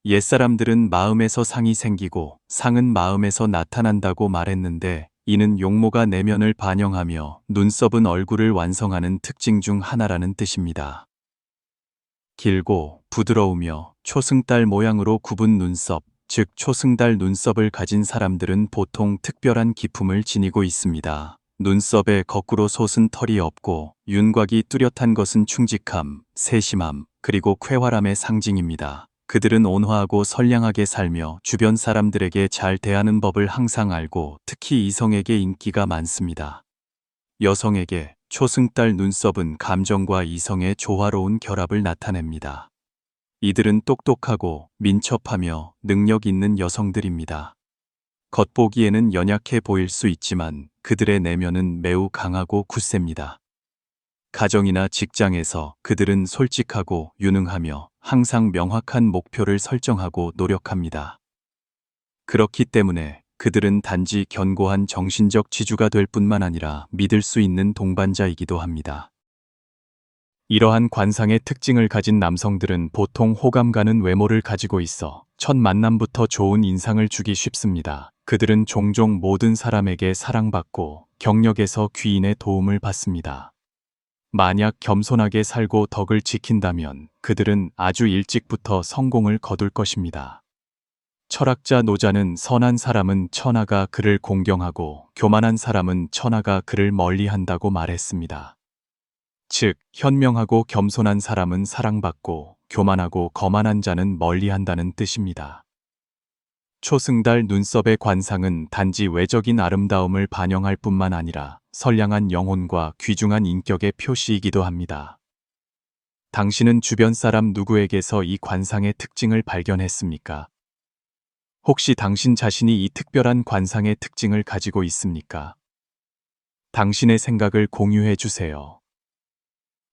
옛사람들은 마음에서 상이 생기고 상은 마음에서 나타난다고 말했는데 이는 용모가 내면을 반영하며 눈썹은 얼굴을 완성하는 특징 중 하나라는 뜻입니다. 길고 부드러우며 초승달 모양으로 굽은 눈썹, 즉 초승달 눈썹을 가진 사람들은 보통 특별한 기품을 지니고 있습니다. 눈썹에 거꾸로 솟은 털이 없고 윤곽이 뚜렷한 것은 충직함, 세심함, 그리고 쾌활함의 상징입니다. 그들은 온화하고 선량하게 살며 주변 사람들에게 잘 대하는 법을 항상 알고 특히 이성에게 인기가 많습니다. 여성에게 초승달 눈썹은 감정과 이성의 조화로운 결합을 나타냅니다. 이들은 똑똑하고 민첩하며 능력 있는 여성들입니다. 겉보기에는 연약해 보일 수 있지만 그들의 내면은 매우 강하고 굳셉니다. 가정이나 직장에서 그들은 솔직하고 유능하며 항상 명확한 목표를 설정하고 노력합니다. 그렇기 때문에 그들은 단지 견고한 정신적 지주가 될 뿐만 아니라 믿을 수 있는 동반자이기도 합니다. 이러한 관상의 특징을 가진 남성들은 보통 호감 가는 외모를 가지고 있어 첫 만남부터 좋은 인상을 주기 쉽습니다. 그들은 종종 모든 사람에게 사랑받고 경력에서 귀인의 도움을 받습니다. 만약 겸손하게 살고 덕을 지킨다면 그들은 아주 일찍부터 성공을 거둘 것입니다. 철학자 노자는 선한 사람은 천하가 그를 공경하고 교만한 사람은 천하가 그를 멀리한다고 말했습니다. 즉, 현명하고 겸손한 사람은 사랑받고 교만하고 거만한 자는 멀리한다는 뜻입니다. 초승달 눈썹의 관상은 단지 외적인 아름다움을 반영할 뿐만 아니라 선량한 영혼과 귀중한 인격의 표시이기도 합니다. 당신은 주변 사람 누구에게서 이 관상의 특징을 발견했습니까? 혹시 당신 자신이 이 특별한 관상의 특징을 가지고 있습니까? 당신의 생각을 공유해 주세요.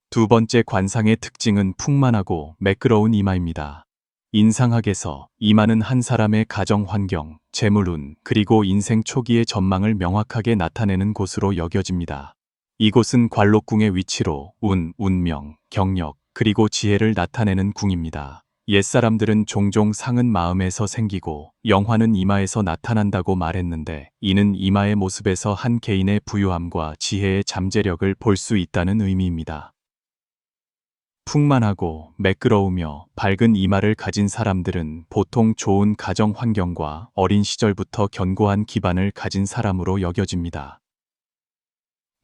두 번째 관상의 특징은 풍만하고 매끄러운 이마입니다. 인상학에서 이마는 한 사람의 가정 환경, 재물운, 그리고 인생 초기의 전망을 명확하게 나타내는 곳으로 여겨집니다. 이곳은 관록궁의 위치로 운명, 경력, 그리고 지혜를 나타내는 궁입니다. 옛사람들은 종종 상은 마음에서 생기고 영화는 이마에서 나타난다고 말했는데 이는 이마의 모습에서 한 개인의 부유함과 지혜의 잠재력을 볼 수 있다는 의미입니다. 풍만하고 매끄러우며 밝은 이마를 가진 사람들은 보통 좋은 가정 환경과 어린 시절부터 견고한 기반을 가진 사람으로 여겨집니다.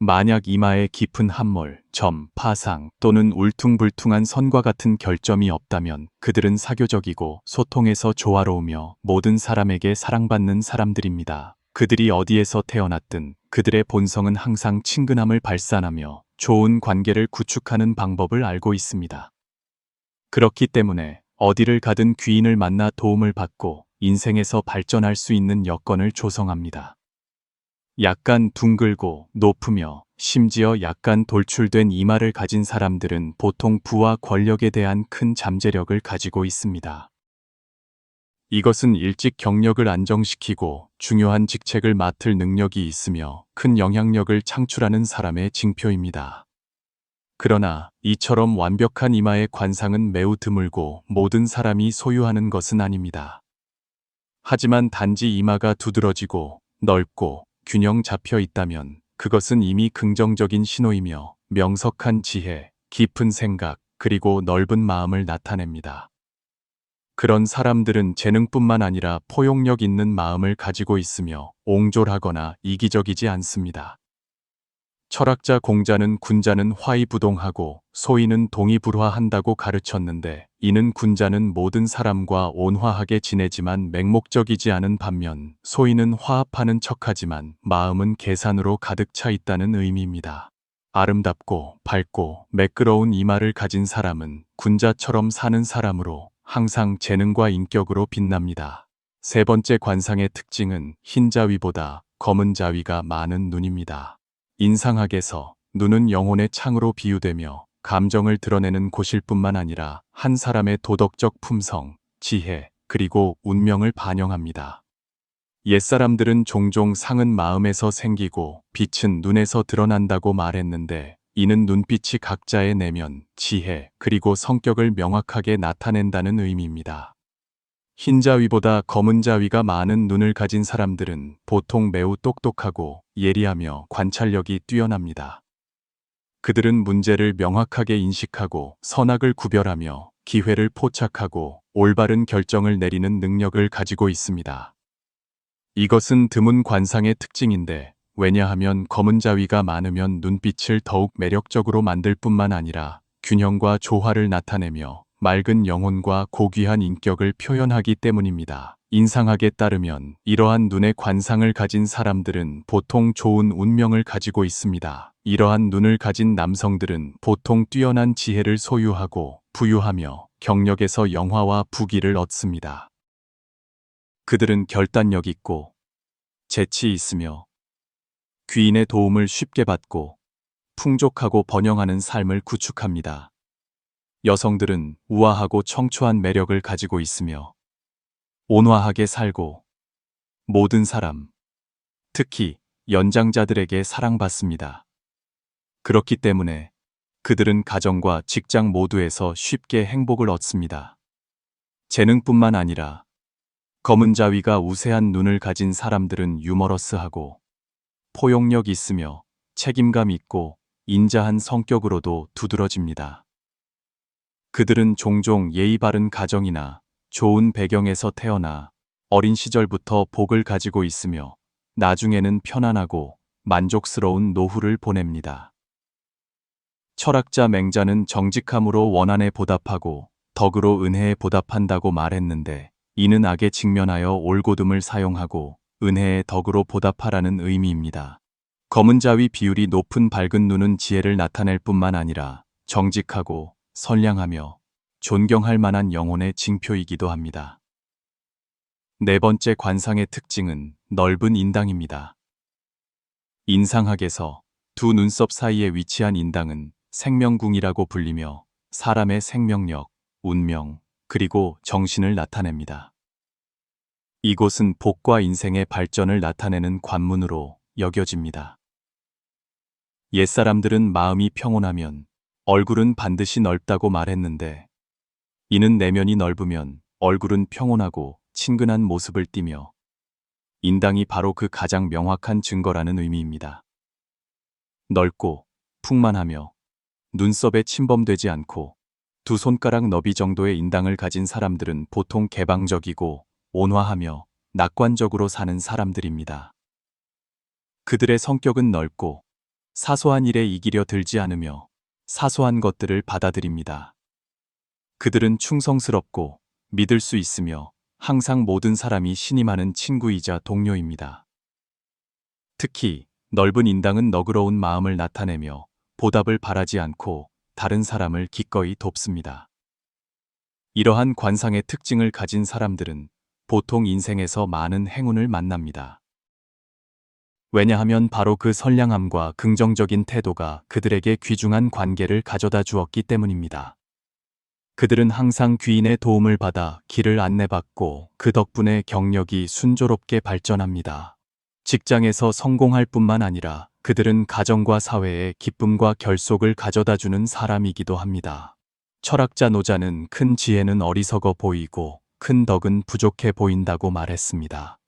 만약 이마에 깊은 함몰, 점, 파상 또는 울퉁불퉁한 선과 같은 결점이 없다면 그들은 사교적이고 소통에서 조화로우며 모든 사람에게 사랑받는 사람들입니다. 그들이 어디에서 태어났든 그들의 본성은 항상 친근함을 발산하며 좋은 관계를 구축하는 방법을 알고 있습니다. 그렇기 때문에 어디를 가든 귀인을 만나 도움을 받고 인생에서 발전할 수 있는 여건을 조성합니다. 약간 둥글고 높으며 심지어 약간 돌출된 이마를 가진 사람들은 보통 부와 권력에 대한 큰 잠재력을 가지고 있습니다. 이것은 일찍 경력을 안정시키고 중요한 직책을 맡을 능력이 있으며 큰 영향력을 창출하는 사람의 징표입니다. 그러나 이처럼 완벽한 이마의 관상은 매우 드물고 모든 사람이 소유하는 것은 아닙니다. 하지만 단지 이마가 두드러지고 넓고 균형 잡혀 있다면 그것은 이미 긍정적인 신호이며 명석한 지혜, 깊은 생각, 그리고 넓은 마음을 나타냅니다. 그런 사람들은 재능뿐만 아니라 포용력 있는 마음을 가지고 있으며 옹졸하거나 이기적이지 않습니다. 철학자 공자는 군자는 화의부동하고 소인은 동의불화한다고 가르쳤는데, 이는 군자는 모든 사람과 온화하게 지내지만 맹목적이지 않은 반면 소인은 화합하는 척하지만 마음은 계산으로 가득 차 있다는 의미입니다. 아름답고 밝고 매끄러운 이마를 가진 사람은 군자처럼 사는 사람으로 항상 재능과 인격으로 빛납니다. 세 번째 관상의 특징은 흰 자위보다 검은 자위가 많은 눈입니다. 인상학에서 눈은 영혼의 창으로 비유되며 감정을 드러내는 곳일 뿐만 아니라 한 사람의 도덕적 품성, 지혜, 그리고 운명을 반영합니다. 옛사람들은 종종 상은 마음에서 생기고 빛은 눈에서 드러난다고 말했는데, 이는 눈빛이 각자의 내면, 지혜, 그리고 성격을 명확하게 나타낸다는 의미입니다. 흰 자위보다 검은 자위가 많은 눈을 가진 사람들은 보통 매우 똑똑하고 예리하며 관찰력이 뛰어납니다. 그들은 문제를 명확하게 인식하고 선악을 구별하며 기회를 포착하고 올바른 결정을 내리는 능력을 가지고 있습니다. 이것은 드문 관상의 특징인데, 왜냐하면 검은 자위가 많으면 눈빛을 더욱 매력적으로 만들 뿐만 아니라 균형과 조화를 나타내며 맑은 영혼과 고귀한 인격을 표현하기 때문입니다. 인상학에 따르면 이러한 눈의 관상을 가진 사람들은 보통 좋은 운명을 가지고 있습니다. 이러한 눈을 가진 남성들은 보통 뛰어난 지혜를 소유하고 부유하며 경력에서 영화와 부귀를 얻습니다. 그들은 결단력 있고 재치 있으며 귀인의 도움을 쉽게 받고 풍족하고 번영하는 삶을 구축합니다. 여성들은 우아하고 청초한 매력을 가지고 있으며 온화하게 살고 모든 사람, 특히 연장자들에게 사랑받습니다. 그렇기 때문에 그들은 가정과 직장 모두에서 쉽게 행복을 얻습니다. 재능뿐만 아니라 검은 자위가 우세한 눈을 가진 사람들은 유머러스하고 포용력 있으며 책임감 있고 인자한 성격으로도 두드러집니다. 그들은 종종 예의 바른 가정이나 좋은 배경에서 태어나 어린 시절부터 복을 가지고 있으며 나중에는 편안하고 만족스러운 노후를 보냅니다. 철학자 맹자는 정직함으로 원한에 보답하고 덕으로 은혜에 보답한다고 말했는데, 이는 악에 직면하여 올고듬을 사용하고 은혜의 덕으로 보답하라는 의미입니다. 검은 자위 비율이 높은 밝은 눈은 지혜를 나타낼 뿐만 아니라 정직하고 선량하며 존경할 만한 영혼의 징표이기도 합니다. 네 번째 관상의 특징은 넓은 인당입니다. 인상학에서 두 눈썹 사이에 위치한 인당은 생명궁이라고 불리며 사람의 생명력, 운명, 그리고 정신을 나타냅니다. 이곳은 복과 인생의 발전을 나타내는 관문으로 여겨집니다. 옛사람들은 마음이 평온하면 얼굴은 반드시 넓다고 말했는데, 이는 내면이 넓으면 얼굴은 평온하고 친근한 모습을 띠며 인당이 바로 그 가장 명확한 증거라는 의미입니다. 넓고 풍만하며 눈썹에 침범되지 않고 두 손가락 너비 정도의 인당을 가진 사람들은 보통 개방적이고 온화하며 낙관적으로 사는 사람들입니다. 그들의 성격은 넓고 사소한 일에 이기려 들지 않으며 사소한 것들을 받아들입니다. 그들은 충성스럽고 믿을 수 있으며 항상 모든 사람이 신임하는 친구이자 동료입니다. 특히 넓은 인당은 너그러운 마음을 나타내며 보답을 바라지 않고 다른 사람을 기꺼이 돕습니다. 이러한 관상의 특징을 가진 사람들은 보통 인생에서 많은 행운을 만납니다. 왜냐하면 바로 그 선량함과 긍정적인 태도가 그들에게 귀중한 관계를 가져다 주었기 때문입니다. 그들은 항상 귀인의 도움을 받아 길을 안내받고 그 덕분에 경력이 순조롭게 발전합니다. 직장에서 성공할 뿐만 아니라 그들은 가정과 사회에 기쁨과 결속을 가져다주는 사람이기도 합니다. 철학자 노자는 큰 지혜는 어리석어 보이고 큰 덕은 부족해 보인다고 말했습니다.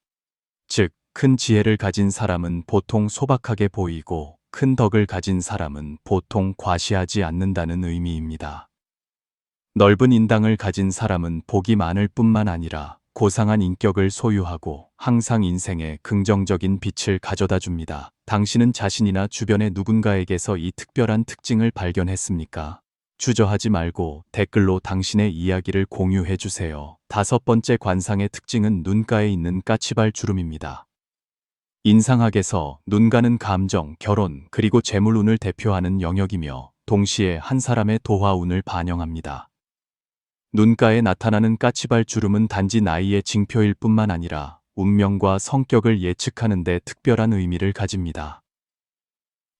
즉, 큰 지혜를 가진 사람은 보통 소박하게 보이고 큰 덕을 가진 사람은 보통 과시하지 않는다는 의미입니다. 넓은 인당을 가진 사람은 복이 많을 뿐만 아니라 고상한 인격을 소유하고 항상 인생에 긍정적인 빛을 가져다 줍니다. 당신은 자신이나 주변의 누군가에게서 이 특별한 특징을 발견했습니까? 주저하지 말고 댓글로 당신의 이야기를 공유해 주세요. 5번째 관상의 특징은 눈가에 있는 까치발 주름입니다. 인상학에서 눈가는 감정, 결혼, 그리고 재물운을 대표하는 영역이며 동시에 한 사람의 도화운을 반영합니다. 눈가에 나타나는 까치발 주름은 단지 나이의 징표일 뿐만 아니라 운명과 성격을 예측하는 데 특별한 의미를 가집니다.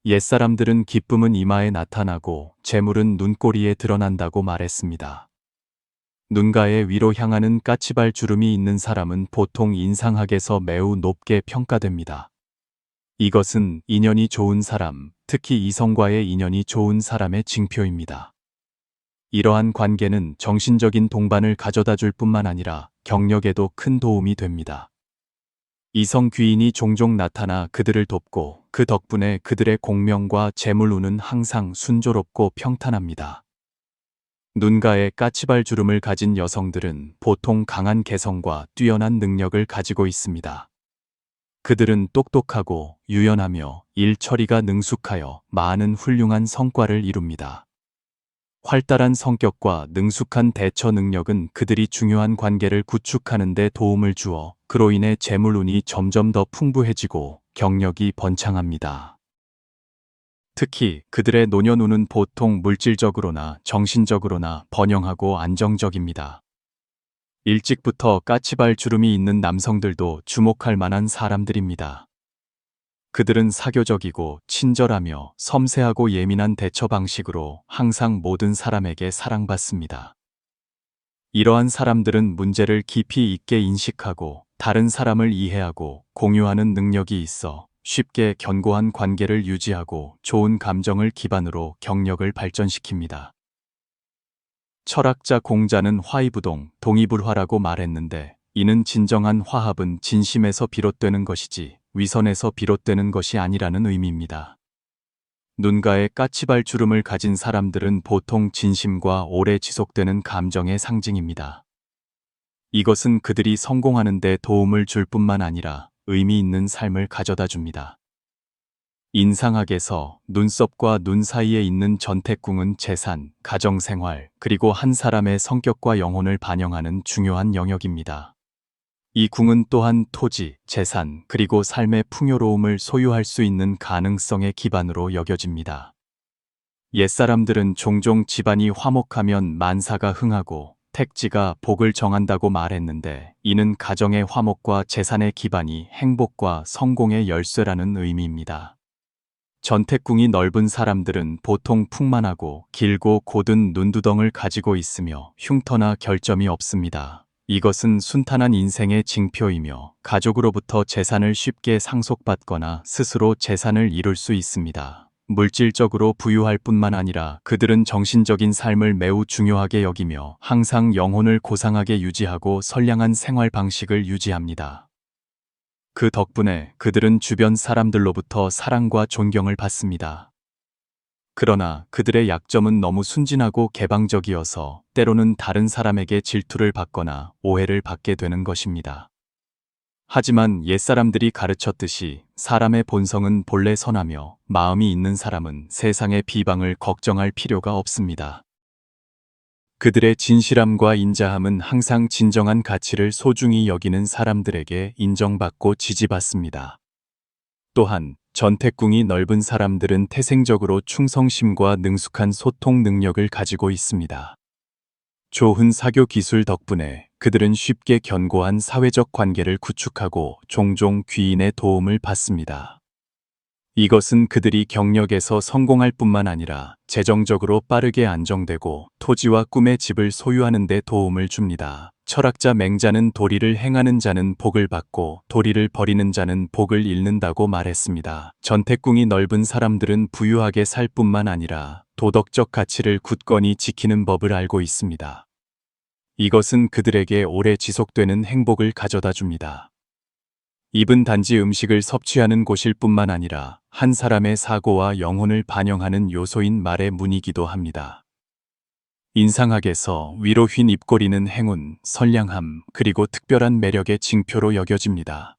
옛사람들은 기쁨은 이마에 나타나고 재물은 눈꼬리에 드러난다고 말했습니다. 눈가에 위로 향하는 까치발 주름이 있는 사람은 보통 인상학에서 매우 높게 평가됩니다. 이것은 인연이 좋은 사람, 특히 이성과의 인연이 좋은 사람의 징표입니다. 이러한 관계는 정신적인 동반을 가져다 줄 뿐만 아니라 경력에도 큰 도움이 됩니다. 이성 귀인이 종종 나타나 그들을 돕고 그 덕분에 그들의 공명과 재물운은 항상 순조롭고 평탄합니다. 눈가에 까치발 주름을 가진 여성들은 보통 강한 개성과 뛰어난 능력을 가지고 있습니다. 그들은 똑똑하고 유연하며 일 처리가 능숙하여 많은 훌륭한 성과를 이룹니다. 활달한 성격과 능숙한 대처 능력은 그들이 중요한 관계를 구축하는 데 도움을 주어 그로 인해 재물운이 점점 더 풍부해지고 경력이 번창합니다. 특히 그들의 노년운은 보통 물질적으로나 정신적으로나 번영하고 안정적입니다. 일찍부터 까치발 주름이 있는 남성들도 주목할 만한 사람들입니다. 그들은 사교적이고 친절하며 섬세하고 예민한 대처 방식으로 항상 모든 사람에게 사랑받습니다. 이러한 사람들은 문제를 깊이 있게 인식하고 다른 사람을 이해하고 공유하는 능력이 있어 쉽게 견고한 관계를 유지하고 좋은 감정을 기반으로 경력을 발전시킵니다. 철학자 공자는 화이부동, 동이불화라고 말했는데 이는 진정한 화합은 진심에서 비롯되는 것이지 위선에서 비롯되는 것이 아니라는 의미입니다. 눈가에 까치발 주름을 가진 사람들은 보통 진심과 오래 지속되는 감정의 상징입니다. 이것은 그들이 성공하는 데 도움을 줄 뿐만 아니라 의미 있는 삶을 가져다 줍니다. 인상학에서 눈썹과 눈 사이에 있는 전태궁은 재산, 가정생활, 그리고 한 사람의 성격과 영혼을 반영하는 중요한 영역입니다. 이 궁은 또한 토지, 재산, 그리고 삶의 풍요로움을 소유할 수 있는 가능성의 기반으로 여겨집니다. 옛사람들은 종종 집안이 화목하면 만사가 흥하고 택지가 복을 정한다고 말했는데 이는 가정의 화목과 재산의 기반이 행복과 성공의 열쇠라는 의미입니다. 전태궁이 넓은 사람들은 보통 풍만하고 길고 곧은 눈두덩을 가지고 있으며 흉터나 결점이 없습니다. 이것은 순탄한 인생의 징표이며 가족으로부터 재산을 쉽게 상속받거나 스스로 재산을 이룰 수 있습니다. 물질적으로 부유할 뿐만 아니라 그들은 정신적인 삶을 매우 중요하게 여기며 항상 영혼을 고상하게 유지하고 선량한 생활 방식을 유지합니다. 그 덕분에 그들은 주변 사람들로부터 사랑과 존경을 받습니다. 그러나 그들의 약점은 너무 순진하고 개방적이어서 때로는 다른 사람에게 질투를 받거나 오해를 받게 되는 것입니다. 하지만 옛사람들이 가르쳤듯이 사람의 본성은 본래 선하며 마음이 있는 사람은 세상의 비방을 걱정할 필요가 없습니다. 그들의 진실함과 인자함은 항상 진정한 가치를 소중히 여기는 사람들에게 인정받고 지지받습니다. 또한 전태궁이 넓은 사람들은 태생적으로 충성심과 능숙한 소통 능력을 가지고 있습니다. 좋은 사교 기술 덕분에 그들은 쉽게 견고한 사회적 관계를 구축하고 종종 귀인의 도움을 받습니다. 이것은 그들이 경력에서 성공할 뿐만 아니라 재정적으로 빠르게 안정되고 토지와 꿈의 집을 소유하는 데 도움을 줍니다. 철학자 맹자는 도리를 행하는 자는 복을 받고 도리를 버리는 자는 복을 잃는다고 말했습니다. 전태궁이 넓은 사람들은 부유하게 살 뿐만 아니라 도덕적 가치를 굳건히 지키는 법을 알고 있습니다. 이것은 그들에게 오래 지속되는 행복을 가져다 줍니다. 입은 단지 음식을 섭취하는 곳일 뿐만 아니라 한 사람의 사고와 영혼을 반영하는 요소인 말의 문이기도 합니다. 인상학에서 위로 휜 입꼬리는 행운, 선량함, 그리고 특별한 매력의 징표로 여겨집니다.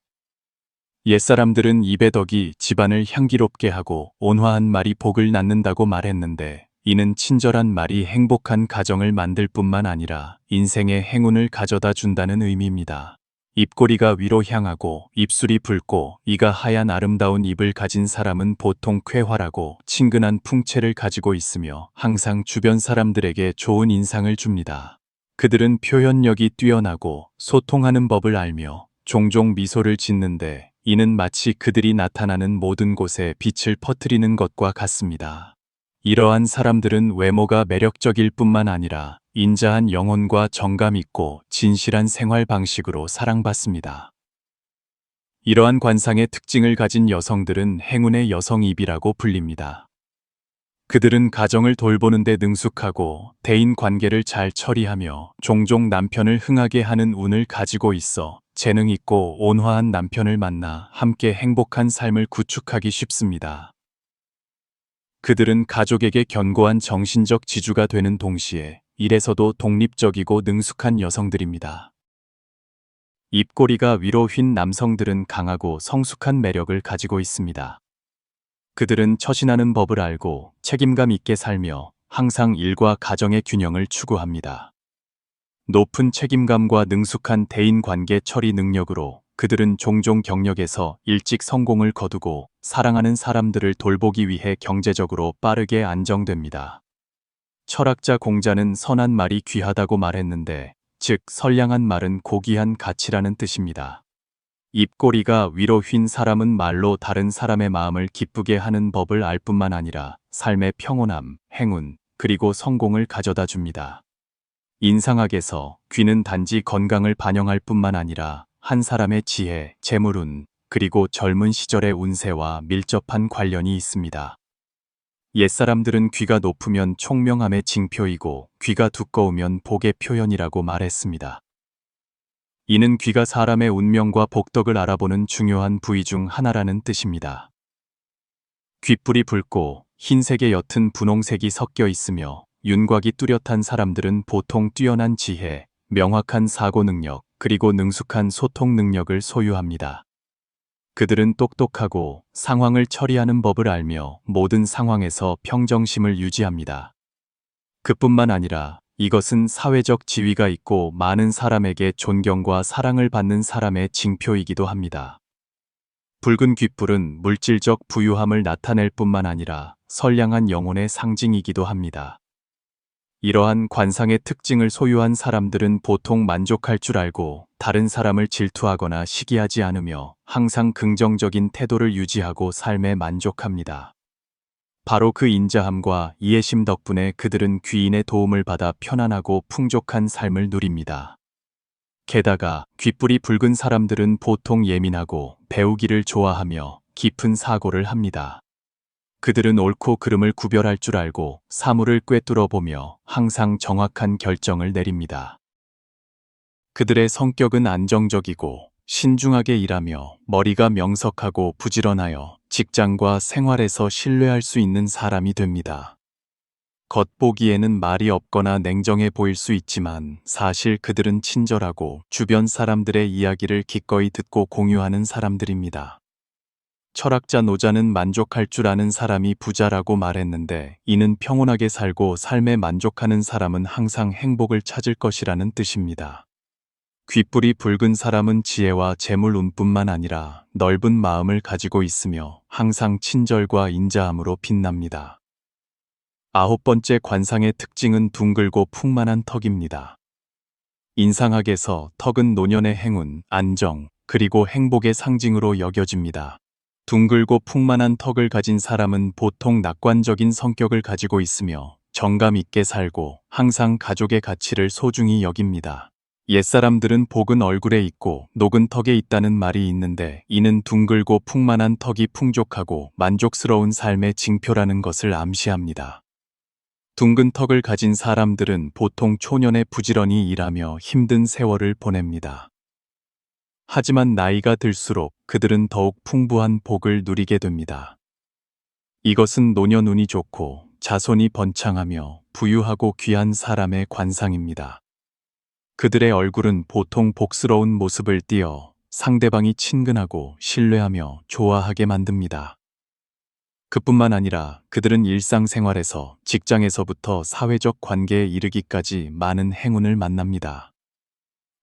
옛사람들은 입의 덕이 집안을 향기롭게 하고 온화한 말이 복을 낳는다고 말했는데, 이는 친절한 말이 행복한 가정을 만들 뿐만 아니라 인생의 행운을 가져다 준다는 의미입니다. 입꼬리가 위로 향하고 입술이 붉고 이가 하얀 아름다운 입을 가진 사람은 보통 쾌활하고 친근한 풍채를 가지고 있으며 항상 주변 사람들에게 좋은 인상을 줍니다. 그들은 표현력이 뛰어나고 소통하는 법을 알며 종종 미소를 짓는데, 이는 마치 그들이 나타나는 모든 곳에 빛을 퍼뜨리는 것과 같습니다. 이러한 사람들은 외모가 매력적일 뿐만 아니라 인자한 영혼과 정감 있고 진실한 생활 방식으로 사랑받습니다. 이러한 관상의 특징을 가진 여성들은 행운의 여성입이라고 불립니다. 그들은 가정을 돌보는 데 능숙하고 대인 관계를 잘 처리하며 종종 남편을 흥하게 하는 운을 가지고 있어 재능 있고 온화한 남편을 만나 함께 행복한 삶을 구축하기 쉽습니다. 그들은 가족에게 견고한 정신적 지주가 되는 동시에 일에서도 독립적이고 능숙한 여성들입니다. 입꼬리가 위로 휜 남성들은 강하고 성숙한 매력을 가지고 있습니다. 그들은 처신하는 법을 알고 책임감 있게 살며 항상 일과 가정의 균형을 추구합니다. 높은 책임감과 능숙한 대인관계 처리 능력으로 그들은 종종 경력에서 일찍 성공을 거두고 사랑하는 사람들을 돌보기 위해 경제적으로 빠르게 안정됩니다. 철학자 공자는 선한 말이 귀하다고 말했는데, 즉 선량한 말은 고귀한 가치라는 뜻입니다. 입꼬리가 위로 휜 사람은 말로 다른 사람의 마음을 기쁘게 하는 법을 알 뿐만 아니라 삶의 평온함, 행운, 그리고 성공을 가져다 줍니다. 인상학에서 귀는 단지 건강을 반영할 뿐만 아니라 한 사람의 지혜, 재물운, 그리고 젊은 시절의 운세와 밀접한 관련이 있습니다. 옛사람들은 귀가 높으면 총명함의 징표이고 귀가 두꺼우면 복의 표현이라고 말했습니다. 이는 귀가 사람의 운명과 복덕을 알아보는 중요한 부위 중 하나라는 뜻입니다. 귓불이 붉고 흰색의 옅은 분홍색이 섞여 있으며 윤곽이 뚜렷한 사람들은 보통 뛰어난 지혜, 명확한 사고 능력, 그리고 능숙한 소통 능력을 소유합니다. 그들은 똑똑하고 상황을 처리하는 법을 알며 모든 상황에서 평정심을 유지합니다. 그뿐만 아니라 이것은 사회적 지위가 있고 많은 사람에게 존경과 사랑을 받는 사람의 징표이기도 합니다. 붉은 귓불은 물질적 부유함을 나타낼 뿐만 아니라 선량한 영혼의 상징이기도 합니다. 이러한 관상의 특징을 소유한 사람들은 보통 만족할 줄 알고 다른 사람을 질투하거나 시기하지 않으며 항상 긍정적인 태도를 유지하고 삶에 만족합니다. 바로 그 인자함과 이해심 덕분에 그들은 귀인의 도움을 받아 편안하고 풍족한 삶을 누립니다. 게다가 귓불이 붉은 사람들은 보통 예민하고 배우기를 좋아하며 깊은 사고를 합니다. 그들은 옳고 그름을 구별할 줄 알고 사물을 꿰뚫어 보며 항상 정확한 결정을 내립니다. 그들의 성격은 안정적이고 신중하게 일하며 머리가 명석하고 부지런하여 직장과 생활에서 신뢰할 수 있는 사람이 됩니다. 겉보기에는 말이 없거나 냉정해 보일 수 있지만 사실 그들은 친절하고 주변 사람들의 이야기를 기꺼이 듣고 공유하는 사람들입니다. 철학자 노자는 만족할 줄 아는 사람이 부자라고 말했는데, 이는 평온하게 살고 삶에 만족하는 사람은 항상 행복을 찾을 것이라는 뜻입니다. 귓불이 붉은 사람은 지혜와 재물운뿐만 아니라 넓은 마음을 가지고 있으며 항상 친절과 인자함으로 빛납니다. 9번째 관상의 특징은 둥글고 풍만한 턱입니다. 인상학에서 턱은 노년의 행운, 안정, 그리고 행복의 상징으로 여겨집니다. 둥글고 풍만한 턱을 가진 사람은 보통 낙관적인 성격을 가지고 있으며 정감 있게 살고 항상 가족의 가치를 소중히 여깁니다. 옛사람들은 복은 얼굴에 있고 녹은 턱에 있다는 말이 있는데, 이는 둥글고 풍만한 턱이 풍족하고 만족스러운 삶의 징표라는 것을 암시합니다. 둥근 턱을 가진 사람들은 보통 초년에 부지런히 일하며 힘든 세월을 보냅니다. 하지만 나이가 들수록 그들은 더욱 풍부한 복을 누리게 됩니다. 이것은 노년 운이 좋고 자손이 번창하며 부유하고 귀한 사람의 관상입니다. 그들의 얼굴은 보통 복스러운 모습을 띠어 상대방이 친근하고 신뢰하며 좋아하게 만듭니다. 그뿐만 아니라 그들은 일상생활에서 직장에서부터 사회적 관계에 이르기까지 많은 행운을 만납니다.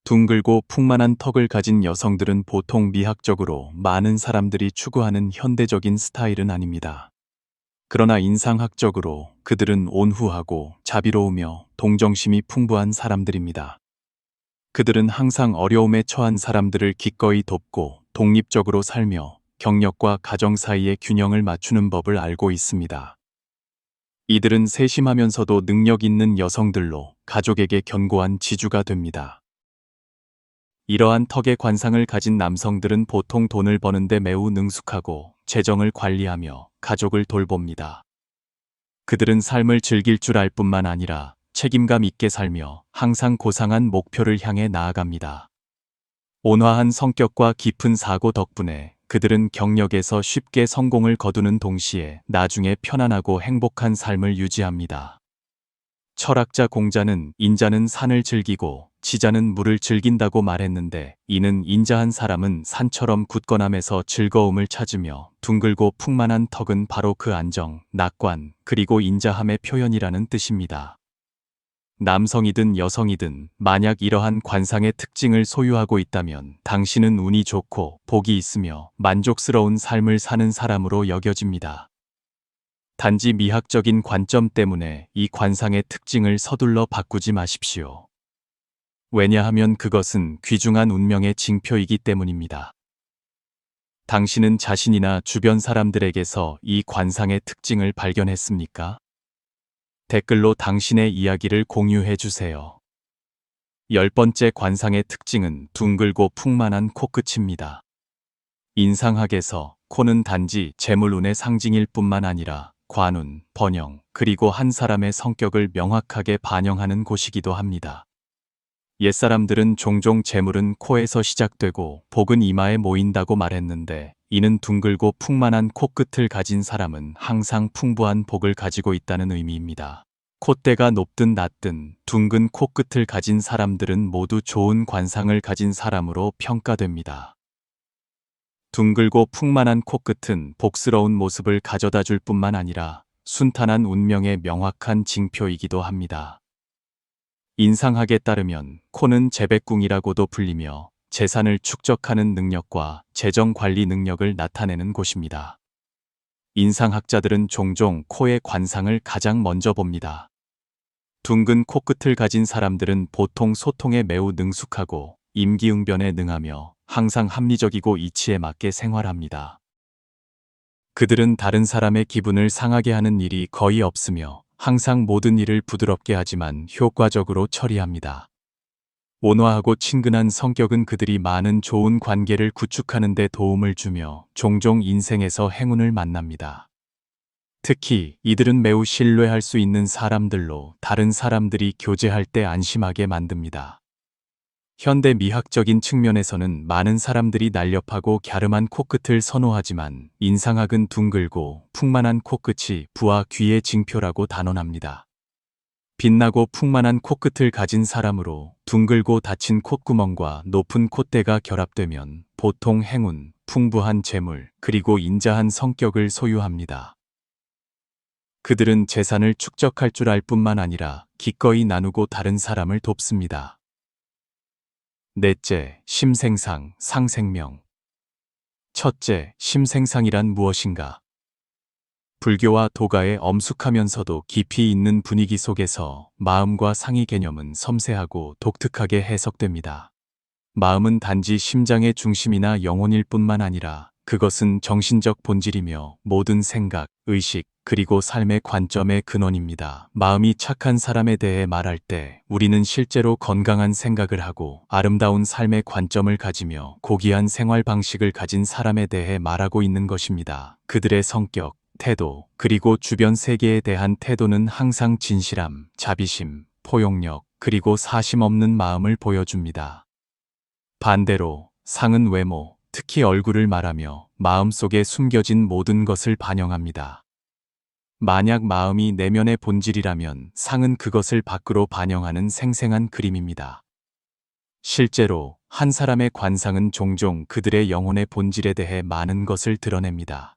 둥글고 풍만한 턱을 가진 여성들은 보통 미학적으로 많은 사람들이 추구하는 현대적인 스타일은 아닙니다. 그러나 인상학적으로 그들은 온후하고 자비로우며 동정심이 풍부한 사람들입니다. 그들은 항상 어려움에 처한 사람들을 기꺼이 돕고 독립적으로 살며 경력과 가정 사이의 균형을 맞추는 법을 알고 있습니다. 이들은 세심하면서도 능력 있는 여성들로 가족에게 견고한 지주가 됩니다. 이러한 턱의 관상을 가진 남성들은 보통 돈을 버는데 매우 능숙하고 재정을 관리하며 가족을 돌봅니다. 그들은 삶을 즐길 줄 알 뿐만 아니라 책임감 있게 살며 항상 고상한 목표를 향해 나아갑니다. 온화한 성격과 깊은 사고 덕분에 그들은 경력에서 쉽게 성공을 거두는 동시에 나중에 편안하고 행복한 삶을 유지합니다. 철학자 공자는 인자는 산을 즐기고 지자는 물을 즐긴다고 말했는데, 이는 인자한 사람은 산처럼 굳건함에서 즐거움을 찾으며 둥글고 풍만한 턱은 바로 그 안정, 낙관, 그리고 인자함의 표현이라는 뜻입니다. 남성이든 여성이든 만약 이러한 관상의 특징을 소유하고 있다면 당신은 운이 좋고 복이 있으며 만족스러운 삶을 사는 사람으로 여겨집니다. 단지 미학적인 관점 때문에 이 관상의 특징을 서둘러 바꾸지 마십시오. 왜냐하면 그것은 귀중한 운명의 징표이기 때문입니다. 당신은 자신이나 주변 사람들에게서 이 관상의 특징을 발견했습니까? 댓글로 당신의 이야기를 공유해 주세요. 10번째 관상의 특징은 둥글고 풍만한 코끝입니다. 인상학에서 코는 단지 재물운의 상징일 뿐만 아니라 관운, 번영, 그리고 한 사람의 성격을 명확하게 반영하는 곳이기도 합니다. 옛사람들은 종종 재물은 코에서 시작되고 복은 이마에 모인다고 말했는데, 이는 둥글고 풍만한 코끝을 가진 사람은 항상 풍부한 복을 가지고 있다는 의미입니다. 콧대가 높든 낮든 둥근 코끝을 가진 사람들은 모두 좋은 관상을 가진 사람으로 평가됩니다. 둥글고 풍만한 코끝은 복스러운 모습을 가져다 줄 뿐만 아니라 순탄한 운명의 명확한 징표이기도 합니다. 인상학에 따르면 코는 재백궁이라고도 불리며 재산을 축적하는 능력과 재정 관리 능력을 나타내는 곳입니다. 인상학자들은 종종 코의 관상을 가장 먼저 봅니다. 둥근 코끝을 가진 사람들은 보통 소통에 매우 능숙하고 임기응변에 능하며 항상 합리적이고 이치에 맞게 생활합니다. 그들은 다른 사람의 기분을 상하게 하는 일이 거의 없으며 항상 모든 일을 부드럽게 하지만 효과적으로 처리합니다. 온화하고 친근한 성격은 그들이 많은 좋은 관계를 구축하는 데 도움을 주며 종종 인생에서 행운을 만납니다. 특히 이들은 매우 신뢰할 수 있는 사람들로 다른 사람들이 교제할 때 안심하게 만듭니다. 현대 미학적인 측면에서는 많은 사람들이 날렵하고 갸름한 코끝을 선호하지만 인상학은 둥글고 풍만한 코끝이 부와 귀의 징표라고 단언합니다. 빛나고 풍만한 코끝을 가진 사람으로 둥글고 닫힌 콧구멍과 높은 콧대가 결합되면 보통 행운, 풍부한 재물, 그리고 인자한 성격을 소유합니다. 그들은 재산을 축적할 줄 알 뿐만 아니라 기꺼이 나누고 다른 사람을 돕습니다. 넷째, 심생상, 상생명. 첫째, 심생상이란 무엇인가? 불교와 도가의 엄숙하면서도 깊이 있는 분위기 속에서 마음과 상의 개념은 섬세하고 독특하게 해석됩니다. 마음은 단지 심장의 중심이나 영혼일 뿐만 아니라 그것은 정신적 본질이며 모든 생각, 의식, 그리고 삶의 관점의 근원입니다. 마음이 착한 사람에 대해 말할 때 우리는 실제로 건강한 생각을 하고 아름다운 삶의 관점을 가지며 고귀한 생활 방식을 가진 사람에 대해 말하고 있는 것입니다. 그들의 성격, 태도, 그리고 주변 세계에 대한 태도는 항상 진실함, 자비심, 포용력, 그리고 사심 없는 마음을 보여줍니다. 반대로 상은 외모, 특히 얼굴을 말하며 마음속에 숨겨진 모든 것을 반영합니다. 만약 마음이 내면의 본질이라면 상은 그것을 밖으로 반영하는 생생한 그림입니다. 실제로 한 사람의 관상은 종종 그들의 영혼의 본질에 대해 많은 것을 드러냅니다.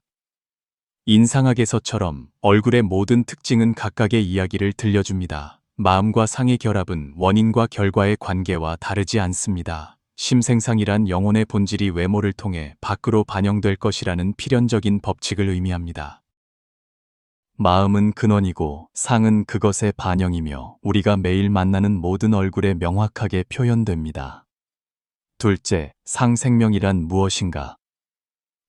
인상학에서처럼 얼굴의 모든 특징은 각각의 이야기를 들려줍니다. 마음과 상의 결합은 원인과 결과의 관계와 다르지 않습니다. 심생상이란 영혼의 본질이 외모를 통해 밖으로 반영될 것이라는 필연적인 법칙을 의미합니다. 마음은 근원이고 상은 그것의 반영이며 우리가 매일 만나는 모든 얼굴에 명확하게 표현됩니다. 둘째, 상생명이란 무엇인가?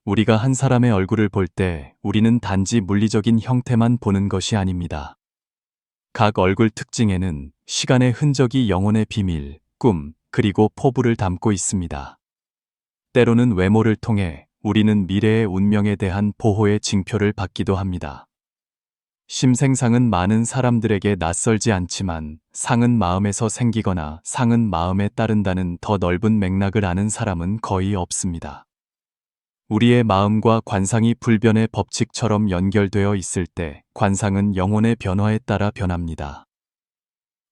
우리가 한 사람의 얼굴을 볼 때 우리는 단지 물리적인 형태만 보는 것이 아닙니다. 각 얼굴 특징에는 시간의 흔적이 영혼의 비밀, 꿈, 그리고 포부를 담고 있습니다. 때로는 외모를 통해 우리는 미래의 운명에 대한 보호의 징표를 받기도 합니다. 심생상은 많은 사람들에게 낯설지 않지만 상은 마음에서 생기거나 상은 마음에 따른다는 더 넓은 맥락을 아는 사람은 거의 없습니다. 우리의 마음과 관상이 불변의 법칙처럼 연결되어 있을 때 관상은 영혼의 변화에 따라 변합니다.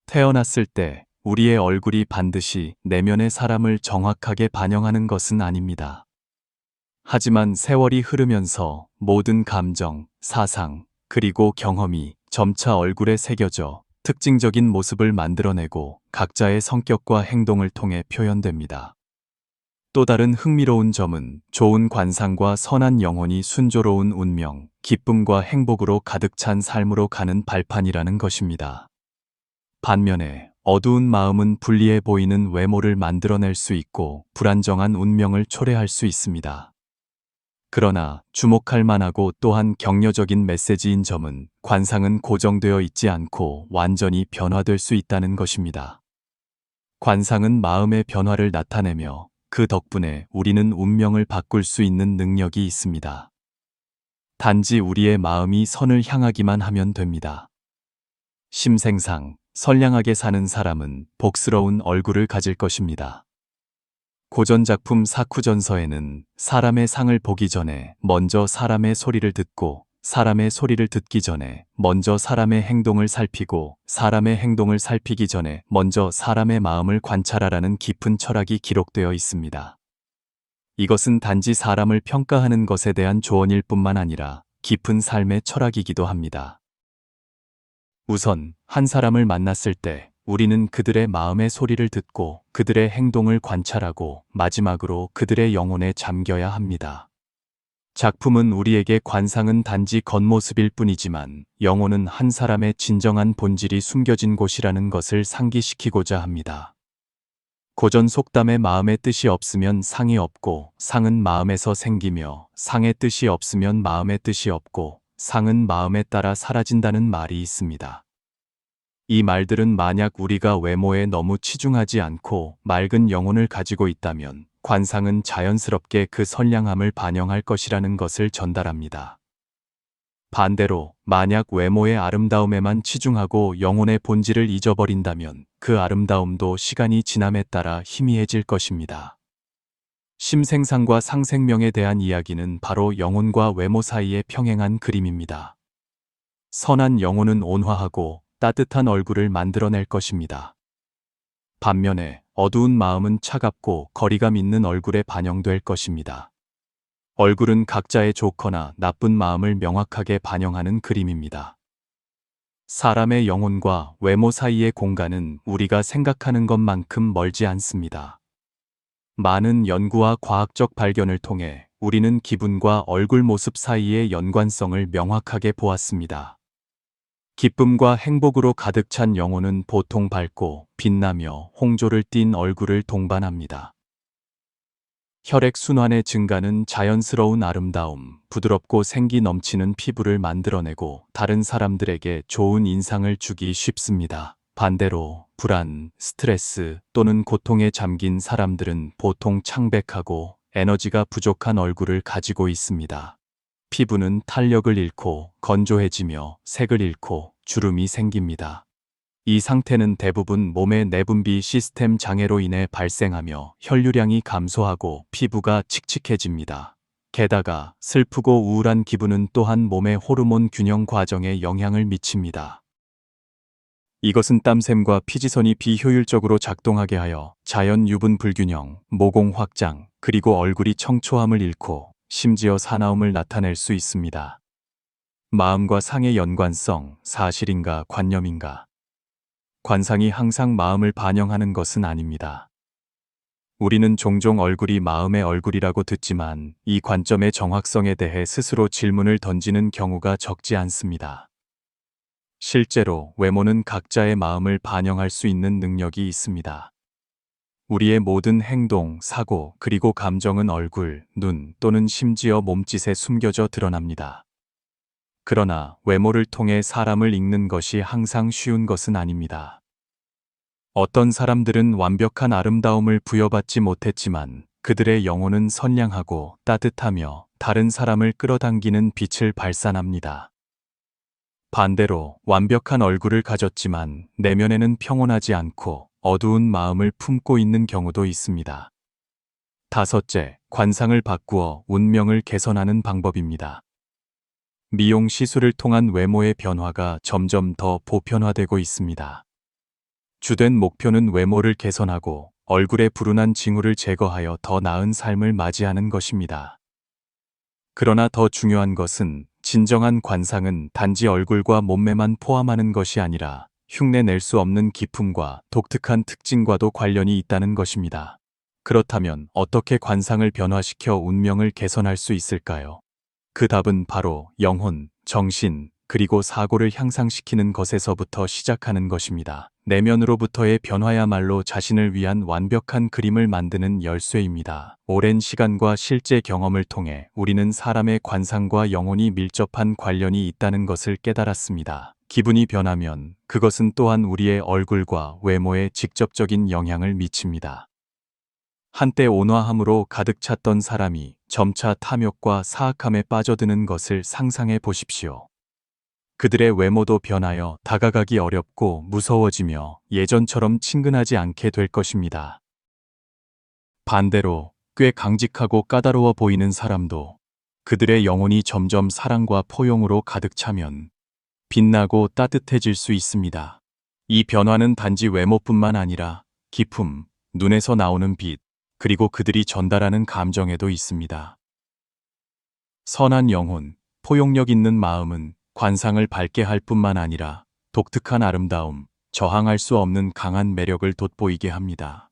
태어났을 때 우리의 얼굴이 반드시 내면의 사람을 정확하게 반영하는 것은 아닙니다. 하지만 세월이 흐르면서 모든 감정, 사상, 그리고 경험이 점차 얼굴에 새겨져 특징적인 모습을 만들어내고 각자의 성격과 행동을 통해 표현됩니다. 또 다른 흥미로운 점은 좋은 관상과 선한 영혼이 순조로운 운명, 기쁨과 행복으로 가득 찬 삶으로 가는 발판이라는 것입니다. 반면에 어두운 마음은 불리해 보이는 외모를 만들어낼 수 있고 불안정한 운명을 초래할 수 있습니다. 그러나 주목할 만하고 또한 격려적인 메시지인 점은 관상은 고정되어 있지 않고 완전히 변화될 수 있다는 것입니다. 관상은 마음의 변화를 나타내며 그 덕분에 우리는 운명을 바꿀 수 있는 능력이 있습니다. 단지 우리의 마음이 선을 향하기만 하면 됩니다. 심생상, 선량하게 사는 사람은 복스러운 얼굴을 가질 것입니다. 고전작품 사쿠전서에는 사람의 상을 보기 전에 먼저 사람의 소리를 듣고 사람의 소리를 듣기 전에 먼저 사람의 행동을 살피고 사람의 행동을 살피기 전에 먼저 사람의 마음을 관찰하라는 깊은 철학이 기록되어 있습니다. 이것은 단지 사람을 평가하는 것에 대한 조언일 뿐만 아니라 깊은 삶의 철학이기도 합니다. 우선 한 사람을 만났을 때 우리는 그들의 마음의 소리를 듣고 그들의 행동을 관찰하고 마지막으로 그들의 영혼에 잠겨야 합니다. 작품은 우리에게 관상은 단지 겉모습일 뿐이지만 영혼은 한 사람의 진정한 본질이 숨겨진 곳이라는 것을 상기시키고자 합니다. 고전 속담에 마음의 뜻이 없으면 상이 없고 상은 마음에서 생기며 상의 뜻이 없으면 마음의 뜻이 없고 상은 마음에 따라 사라진다는 말이 있습니다. 이 말들은 만약 우리가 외모에 너무 치중하지 않고 맑은 영혼을 가지고 있다면 관상은 자연스럽게 그 선량함을 반영할 것이라는 것을 전달합니다. 반대로 만약 외모의 아름다움에만 치중하고 영혼의 본질을 잊어버린다면 그 아름다움도 시간이 지남에 따라 희미해질 것입니다. 심생상과 상생명에 대한 이야기는 바로 영혼과 외모 사이의 평행한 그림입니다. 선한 영혼은 온화하고 따뜻한 얼굴을 만들어낼 것입니다. 반면에 어두운 마음은 차갑고 거리감 있는 얼굴에 반영될 것입니다. 얼굴은 각자의 좋거나 나쁜 마음을 명확하게 반영하는 그림입니다. 사람의 영혼과 외모 사이의 공간은 우리가 생각하는 것만큼 멀지 않습니다. 많은 연구와 과학적 발견을 통해 우리는 기분과 얼굴 모습 사이의 연관성을 명확하게 보았습니다. 기쁨과 행복으로 가득 찬 영혼은 보통 밝고 빛나며 홍조를 띤 얼굴을 동반합니다. 혈액순환의 증가는 자연스러운 아름다움, 부드럽고 생기 넘치는 피부를 만들어내고 다른 사람들에게 좋은 인상을 주기 쉽습니다. 반대로 불안, 스트레스 또는 고통에 잠긴 사람들은 보통 창백하고 에너지가 부족한 얼굴을 가지고 있습니다. 피부는 탄력을 잃고 건조해지며 색을 잃고 주름이 생깁니다. 이 상태는 대부분 몸의 내분비 시스템 장애로 인해 발생하며 혈류량이 감소하고 피부가 칙칙해집니다. 게다가 슬프고 우울한 기분은 또한 몸의 호르몬 균형 과정에 영향을 미칩니다. 이것은 땀샘과 피지선이 비효율적으로 작동하게 하여 자연 유분 불균형, 모공 확장, 그리고 얼굴이 청초함을 잃고 심지어 사나움을 나타낼 수 있습니다. 마음과 상의 연관성, 사실인가 관념인가? 관상이 항상 마음을 반영하는 것은 아닙니다. 우리는 종종 얼굴이 마음의 얼굴이라고 듣지만 이 관점의 정확성에 대해 스스로 질문을 던지는 경우가 적지 않습니다. 실제로 외모는 각자의 마음을 반영할 수 있는 능력이 있습니다. 우리의 모든 행동, 사고, 그리고 감정은 얼굴, 눈 또는 심지어 몸짓에 숨겨져 드러납니다. 그러나 외모를 통해 사람을 읽는 것이 항상 쉬운 것은 아닙니다. 어떤 사람들은 완벽한 아름다움을 부여받지 못했지만 그들의 영혼은 선량하고 따뜻하며 다른 사람을 끌어당기는 빛을 발산합니다. 반대로 완벽한 얼굴을 가졌지만 내면에는 평온하지 않고 어두운 마음을 품고 있는 경우도 있습니다. 다섯째, 관상을 바꾸어 운명을 개선하는 방법입니다. 미용 시술을 통한 외모의 변화가 점점 더 보편화되고 있습니다. 주된 목표는 외모를 개선하고 얼굴의 불운한 징후를 제거하여 더 나은 삶을 맞이하는 것입니다. 그러나 더 중요한 것은 진정한 관상은 단지 얼굴과 몸매만 포함하는 것이 아니라 흉내낼 수 없는 기품과 독특한 특징과도 관련이 있다는 것입니다. 그렇다면 어떻게 관상을 변화시켜 운명을 개선할 수 있을까요? 그 답은 바로 영혼, 정신, 그리고 사고를 향상시키는 것에서부터 시작하는 것입니다. 내면으로부터의 변화야말로 자신을 위한 완벽한 그림을 만드는 열쇠입니다. 오랜 시간과 실제 경험을 통해 우리는 사람의 관상과 영혼이 밀접한 관련이 있다는 것을 깨달았습니다. 기분이 변하면 그것은 또한 우리의 얼굴과 외모에 직접적인 영향을 미칩니다. 한때 온화함으로 가득 찼던 사람이 점차 탐욕과 사악함에 빠져드는 것을 상상해 보십시오. 그들의 외모도 변하여 다가가기 어렵고 무서워지며 예전처럼 친근하지 않게 될 것입니다. 반대로 꽤 강직하고 까다로워 보이는 사람도 그들의 영혼이 점점 사랑과 포용으로 가득 차면 빛나고 따뜻해질 수 있습니다. 이 변화는 단지 외모뿐만 아니라 기품, 눈에서 나오는 빛, 그리고 그들이 전달하는 감정에도 있습니다. 선한 영혼, 포용력 있는 마음은 관상을 밝게 할 뿐만 아니라 독특한 아름다움, 저항할 수 없는 강한 매력을 돋보이게 합니다.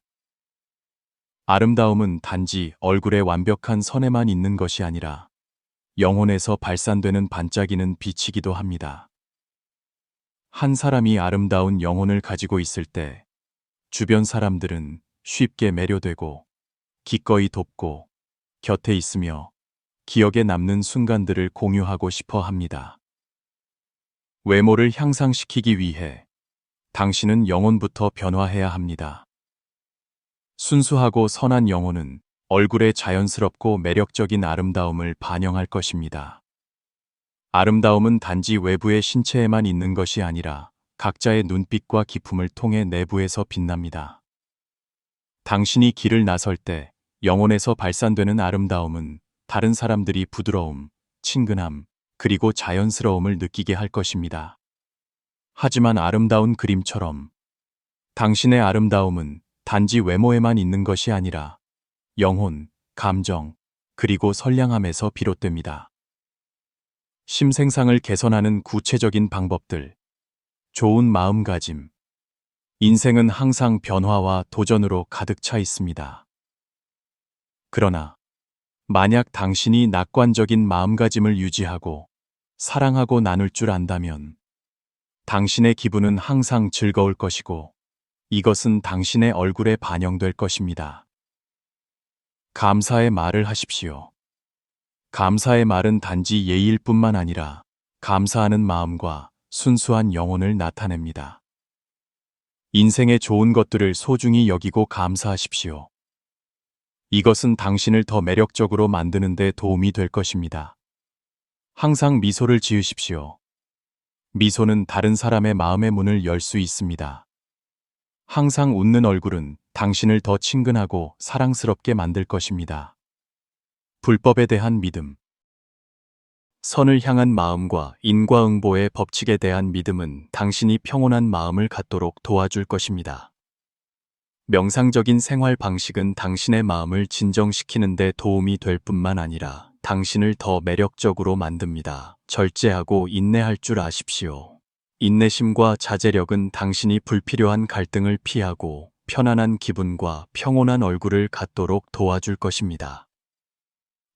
아름다움은 단지 얼굴의 완벽한 선에만 있는 것이 아니라 영혼에서 발산되는 반짝이는 빛이기도 합니다. 한 사람이 아름다운 영혼을 가지고 있을 때 주변 사람들은 쉽게 매료되고 기꺼이 돕고 곁에 있으며 기억에 남는 순간들을 공유하고 싶어 합니다. 외모를 향상시키기 위해 당신은 영혼부터 변화해야 합니다. 순수하고 선한 영혼은 얼굴의 자연스럽고 매력적인 아름다움을 반영할 것입니다. 아름다움은 단지 외부의 신체에만 있는 것이 아니라 각자의 눈빛과 기품을 통해 내부에서 빛납니다. 당신이 길을 나설 때 영혼에서 발산되는 아름다움은 다른 사람들이 부드러움, 친근함, 그리고 자연스러움을 느끼게 할 것입니다. 하지만 아름다운 그림처럼 당신의 아름다움은 단지 외모에만 있는 것이 아니라 영혼, 감정, 그리고 선량함에서 비롯됩니다. 심생상을 개선하는 구체적인 방법들. 좋은 마음가짐. 인생은 항상 변화와 도전으로 가득 차 있습니다. 그러나 만약 당신이 낙관적인 마음가짐을 유지하고 사랑하고 나눌 줄 안다면 당신의 기분은 항상 즐거울 것이고 이것은 당신의 얼굴에 반영될 것입니다. 감사의 말을 하십시오. 감사의 말은 단지 예의일 뿐만 아니라 감사하는 마음과 순수한 영혼을 나타냅니다. 인생의 좋은 것들을 소중히 여기고 감사하십시오. 이것은 당신을 더 매력적으로 만드는 데 도움이 될 것입니다. 항상 미소를 지으십시오. 미소는 다른 사람의 마음의 문을 열 수 있습니다. 항상 웃는 얼굴은 당신을 더 친근하고 사랑스럽게 만들 것입니다. 불법에 대한 믿음. 선을 향한 마음과 인과응보의 법칙에 대한 믿음은 당신이 평온한 마음을 갖도록 도와줄 것입니다. 명상적인 생활 방식은 당신의 마음을 진정시키는 데 도움이 될 뿐만 아니라 당신을 더 매력적으로 만듭니다. 절제하고 인내할 줄 아십시오. 인내심과 자제력은 당신이 불필요한 갈등을 피하고 편안한 기분과 평온한 얼굴을 갖도록 도와줄 것입니다.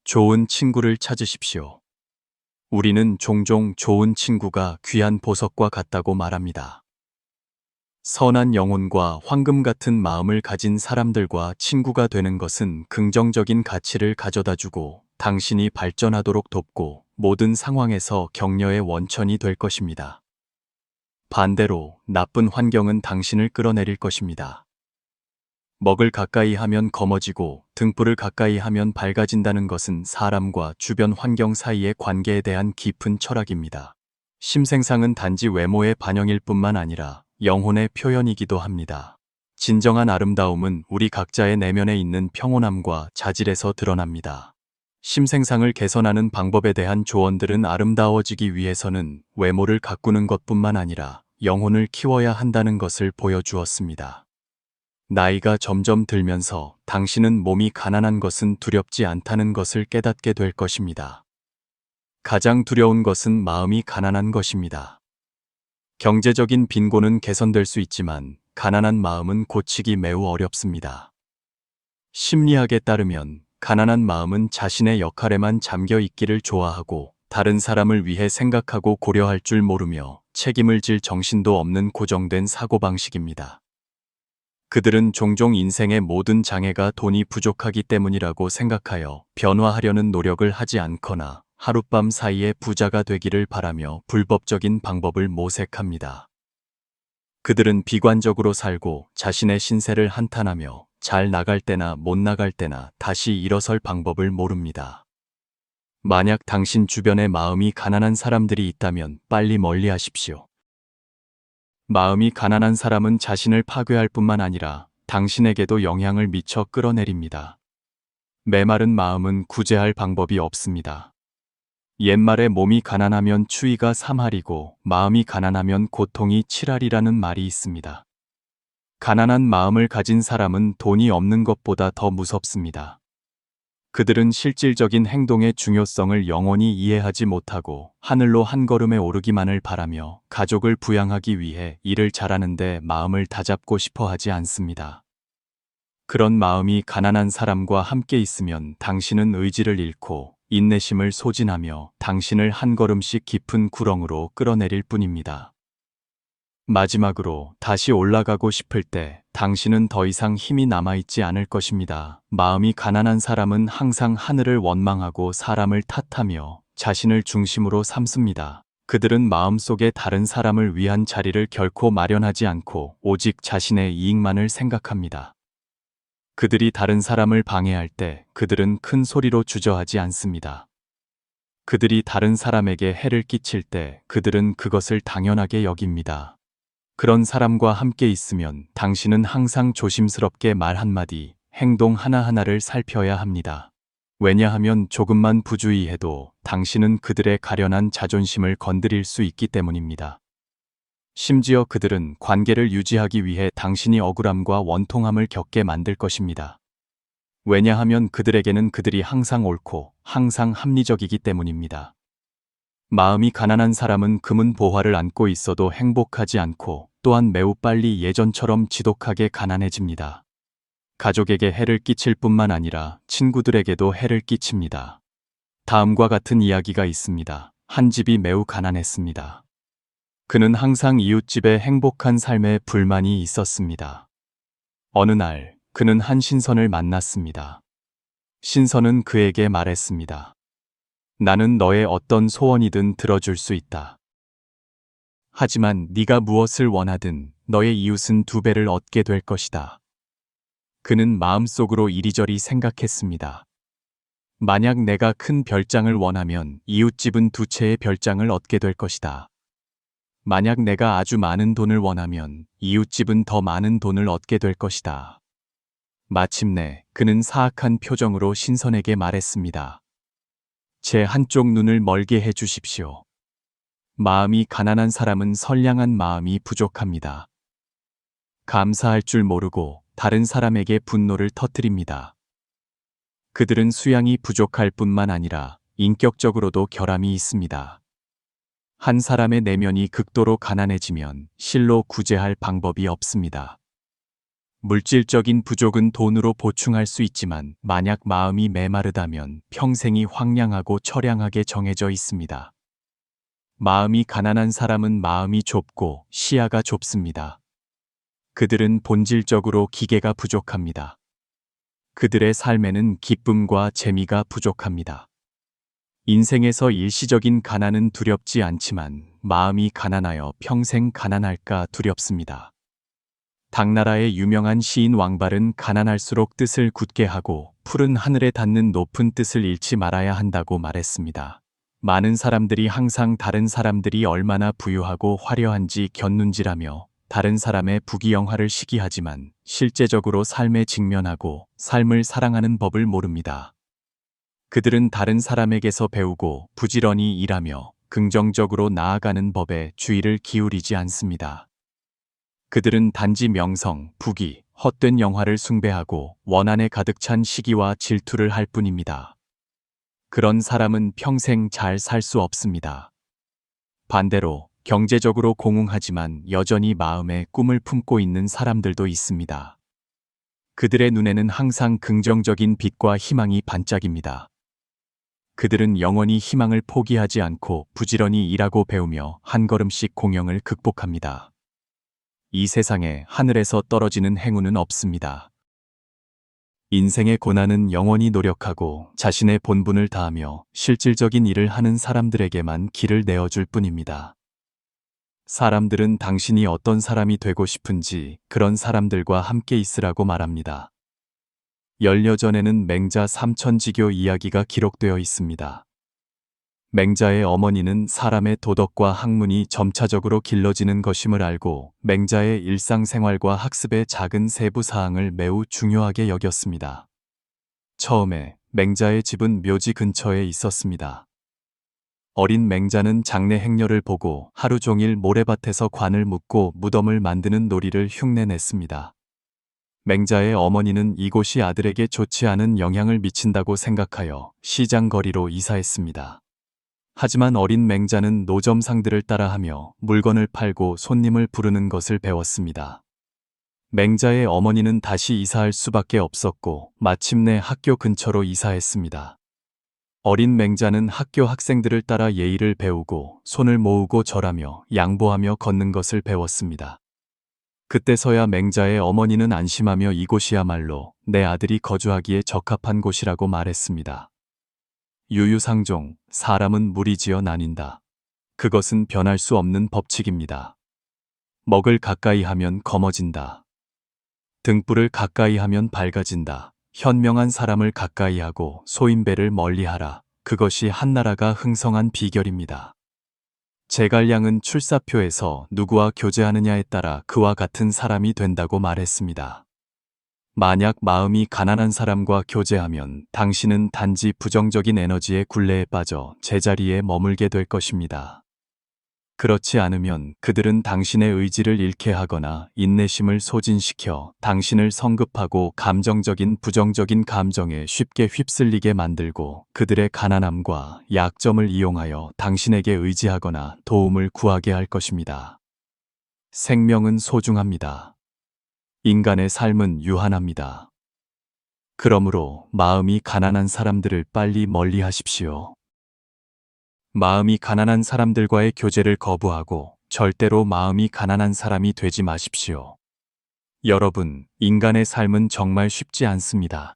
좋은 친구를 찾으십시오. 우리는 종종 좋은 친구가 귀한 보석과 같다고 말합니다. 선한 영혼과 황금 같은 마음을 가진 사람들과 친구가 되는 것은 긍정적인 가치를 가져다주고 당신이 발전하도록 돕고 모든 상황에서 격려의 원천이 될 것입니다. 반대로 나쁜 환경은 당신을 끌어내릴 것입니다. 먹을 가까이 하면 검어지고 등불을 가까이 하면 밝아진다는 것은 사람과 주변 환경 사이의 관계에 대한 깊은 철학입니다. 심생상은 단지 외모의 반영일 뿐만 아니라 영혼의 표현이기도 합니다. 진정한 아름다움은 우리 각자의 내면에 있는 평온함과 자질에서 드러납니다. 심생상을 개선하는 방법에 대한 조언들은 아름다워지기 위해서는 외모를 가꾸는 것뿐만 아니라 영혼을 키워야 한다는 것을 보여주었습니다. 나이가 점점 들면서 당신은 몸이 가난한 것은 두렵지 않다는 것을 깨닫게 될 것입니다. 가장 두려운 것은 마음이 가난한 것입니다. 경제적인 빈곤은 개선될 수 있지만 가난한 마음은 고치기 매우 어렵습니다. 심리학에 따르면 가난한 마음은 자신의 역할에만 잠겨 있기를 좋아하고 다른 사람을 위해 생각하고 고려할 줄 모르며 책임을 질 정신도 없는 고정된 사고방식입니다. 그들은 종종 인생의 모든 장애가 돈이 부족하기 때문이라고 생각하여 변화하려는 노력을 하지 않거나 하룻밤 사이에 부자가 되기를 바라며 불법적인 방법을 모색합니다. 그들은 비관적으로 살고 자신의 신세를 한탄하며 잘 나갈 때나 못 나갈 때나 다시 일어설 방법을 모릅니다. 만약 당신 주변에 마음이 가난한 사람들이 있다면 빨리 멀리하십시오. 마음이 가난한 사람은 자신을 파괴할 뿐만 아니라 당신에게도 영향을 미쳐 끌어내립니다. 메마른 마음은 구제할 방법이 없습니다. 옛말에 몸이 가난하면 추위가 3할이고 마음이 가난하면 고통이 7할이라는 말이 있습니다. 가난한 마음을 가진 사람은 돈이 없는 것보다 더 무섭습니다. 그들은 실질적인 행동의 중요성을 영원히 이해하지 못하고 하늘로 한 걸음에 오르기만을 바라며 가족을 부양하기 위해 일을 잘하는데 마음을 다잡고 싶어 하지 않습니다. 그런 마음이 가난한 사람과 함께 있으면 당신은 의지를 잃고 인내심을 소진하며 당신을 한 걸음씩 깊은 구렁으로 끌어내릴 뿐입니다. 마지막으로 다시 올라가고 싶을 때 당신은 더 이상 힘이 남아있지 않을 것입니다. 마음이 가난한 사람은 항상 하늘을 원망하고 사람을 탓하며 자신을 중심으로 삼습니다. 그들은 마음속에 다른 사람을 위한 자리를 결코 마련하지 않고 오직 자신의 이익만을 생각합니다. 그들이 다른 사람을 방해할 때 그들은 큰 소리로 주저하지 않습니다. 그들이 다른 사람에게 해를 끼칠 때 그들은 그것을 당연하게 여깁니다. 그런 사람과 함께 있으면 당신은 항상 조심스럽게 말 한마디, 행동 하나하나를 살펴야 합니다. 왜냐하면 조금만 부주의해도 당신은 그들의 가련한 자존심을 건드릴 수 있기 때문입니다. 심지어 그들은 관계를 유지하기 위해 당신이 억울함과 원통함을 겪게 만들 것입니다. 왜냐하면 그들에게는 그들이 항상 옳고 항상 합리적이기 때문입니다. 마음이 가난한 사람은 금은 보화를 안고 있어도 행복하지 않고 또한 매우 빨리 예전처럼 지독하게 가난해집니다. 가족에게 해를 끼칠 뿐만 아니라 친구들에게도 해를 끼칩니다. 다음과 같은 이야기가 있습니다. 한 집이 매우 가난했습니다. 그는 항상 이웃집의 행복한 삶에 불만이 있었습니다. 어느 날 그는 한 신선을 만났습니다. 신선은 그에게 말했습니다. 나는 너의 어떤 소원이든 들어줄 수 있다. 하지만 네가 무엇을 원하든 너의 이웃은 2배를 얻게 될 것이다. 그는 마음속으로 이리저리 생각했습니다. 만약 내가 큰 별장을 원하면 이웃집은 2채의 별장을 얻게 될 것이다. 만약 내가 아주 많은 돈을 원하면 이웃집은 더 많은 돈을 얻게 될 것이다. 마침내 그는 사악한 표정으로 신선에게 말했습니다. 제 한쪽 눈을 멀게 해 주십시오. 마음이 가난한 사람은 선량한 마음이 부족합니다. 감사할 줄 모르고 다른 사람에게 분노를 터뜨립니다. 그들은 수양이 부족할 뿐만 아니라 인격적으로도 결함이 있습니다. 한 사람의 내면이 극도로 가난해지면 실로 구제할 방법이 없습니다. 물질적인 부족은 돈으로 보충할 수 있지만 만약 마음이 메마르다면 평생이 황량하고 처량하게 정해져 있습니다. 마음이 가난한 사람은 마음이 좁고 시야가 좁습니다. 그들은 본질적으로 기계가 부족합니다. 그들의 삶에는 기쁨과 재미가 부족합니다. 인생에서 일시적인 가난은 두렵지 않지만 마음이 가난하여 평생 가난할까 두렵습니다. 당나라의 유명한 시인 왕발은 가난할수록 뜻을 굳게 하고 푸른 하늘에 닿는 높은 뜻을 잃지 말아야 한다고 말했습니다. 많은 사람들이 항상 다른 사람들이 얼마나 부유하고 화려한지 곁눈질하며 다른 사람의 부귀영화를 시기하지만 실제적으로 삶에 직면하고 삶을 사랑하는 법을 모릅니다. 그들은 다른 사람에게서 배우고 부지런히 일하며 긍정적으로 나아가는 법에 주의를 기울이지 않습니다. 그들은 단지 명성, 부귀, 헛된 영화를 숭배하고 원한에 가득 찬 시기와 질투를 할 뿐입니다. 그런 사람은 평생 잘 살 수 없습니다. 반대로 경제적으로 공흥하지만 여전히 마음에 꿈을 품고 있는 사람들도 있습니다. 그들의 눈에는 항상 긍정적인 빛과 희망이 반짝입니다. 그들은 영원히 희망을 포기하지 않고 부지런히 일하고 배우며 한 걸음씩 공영을 극복합니다. 이 세상에 하늘에서 떨어지는 행운은 없습니다. 인생의 고난은 영원히 노력하고 자신의 본분을 다하며 실질적인 일을 하는 사람들에게만 길을 내어줄 뿐입니다. 사람들은 당신이 어떤 사람이 되고 싶은지 그런 사람들과 함께 있으라고 말합니다. 열여전에는 맹자 삼천지교 이야기가 기록되어 있습니다. 맹자의 어머니는 사람의 도덕과 학문이 점차적으로 길러지는 것임을 알고 맹자의 일상생활과 학습의 작은 세부 사항을 매우 중요하게 여겼습니다. 처음에 맹자의 집은 묘지 근처에 있었습니다. 어린 맹자는 장래 행렬을 보고 하루 종일 모래밭에서 관을 묻고 무덤을 만드는 놀이를 흉내냈습니다. 맹자의 어머니는 이곳이 아들에게 좋지 않은 영향을 미친다고 생각하여 시장 거리로 이사했습니다. 하지만 어린 맹자는 노점상들을 따라하며 물건을 팔고 손님을 부르는 것을 배웠습니다. 맹자의 어머니는 다시 이사할 수밖에 없었고 마침내 학교 근처로 이사했습니다. 어린 맹자는 학교 학생들을 따라 예의를 배우고 손을 모으고 절하며 양보하며 걷는 것을 배웠습니다. 그때서야 맹자의 어머니는 안심하며 이곳이야말로 내 아들이 거주하기에 적합한 곳이라고 말했습니다. 유유상종, 사람은 무리지어 나뉜다. 그것은 변할 수 없는 법칙입니다. 먹을 가까이 하면 검어진다. 등불을 가까이 하면 밝아진다. 현명한 사람을 가까이 하고 소인배를 멀리하라. 그것이 한나라가 흥성한 비결입니다. 제갈량은 출사표에서 누구와 교제하느냐에 따라 그와 같은 사람이 된다고 말했습니다. 만약 마음이 가난한 사람과 교제하면 당신은 단지 부정적인 에너지의 굴레에 빠져 제자리에 머물게 될 것입니다. 그렇지 않으면 그들은 당신의 의지를 잃게 하거나 인내심을 소진시켜 당신을 성급하고 감정적인 부정적인 감정에 쉽게 휩쓸리게 만들고 그들의 가난함과 약점을 이용하여 당신에게 의지하거나 도움을 구하게 할 것입니다. 생명은 소중합니다. 인간의 삶은 유한합니다. 그러므로 마음이 가난한 사람들을 빨리 멀리 하십시오. 마음이 가난한 사람들과의 교제를 거부하고 절대로 마음이 가난한 사람이 되지 마십시오. 여러분, 인간의 삶은 정말 쉽지 않습니다.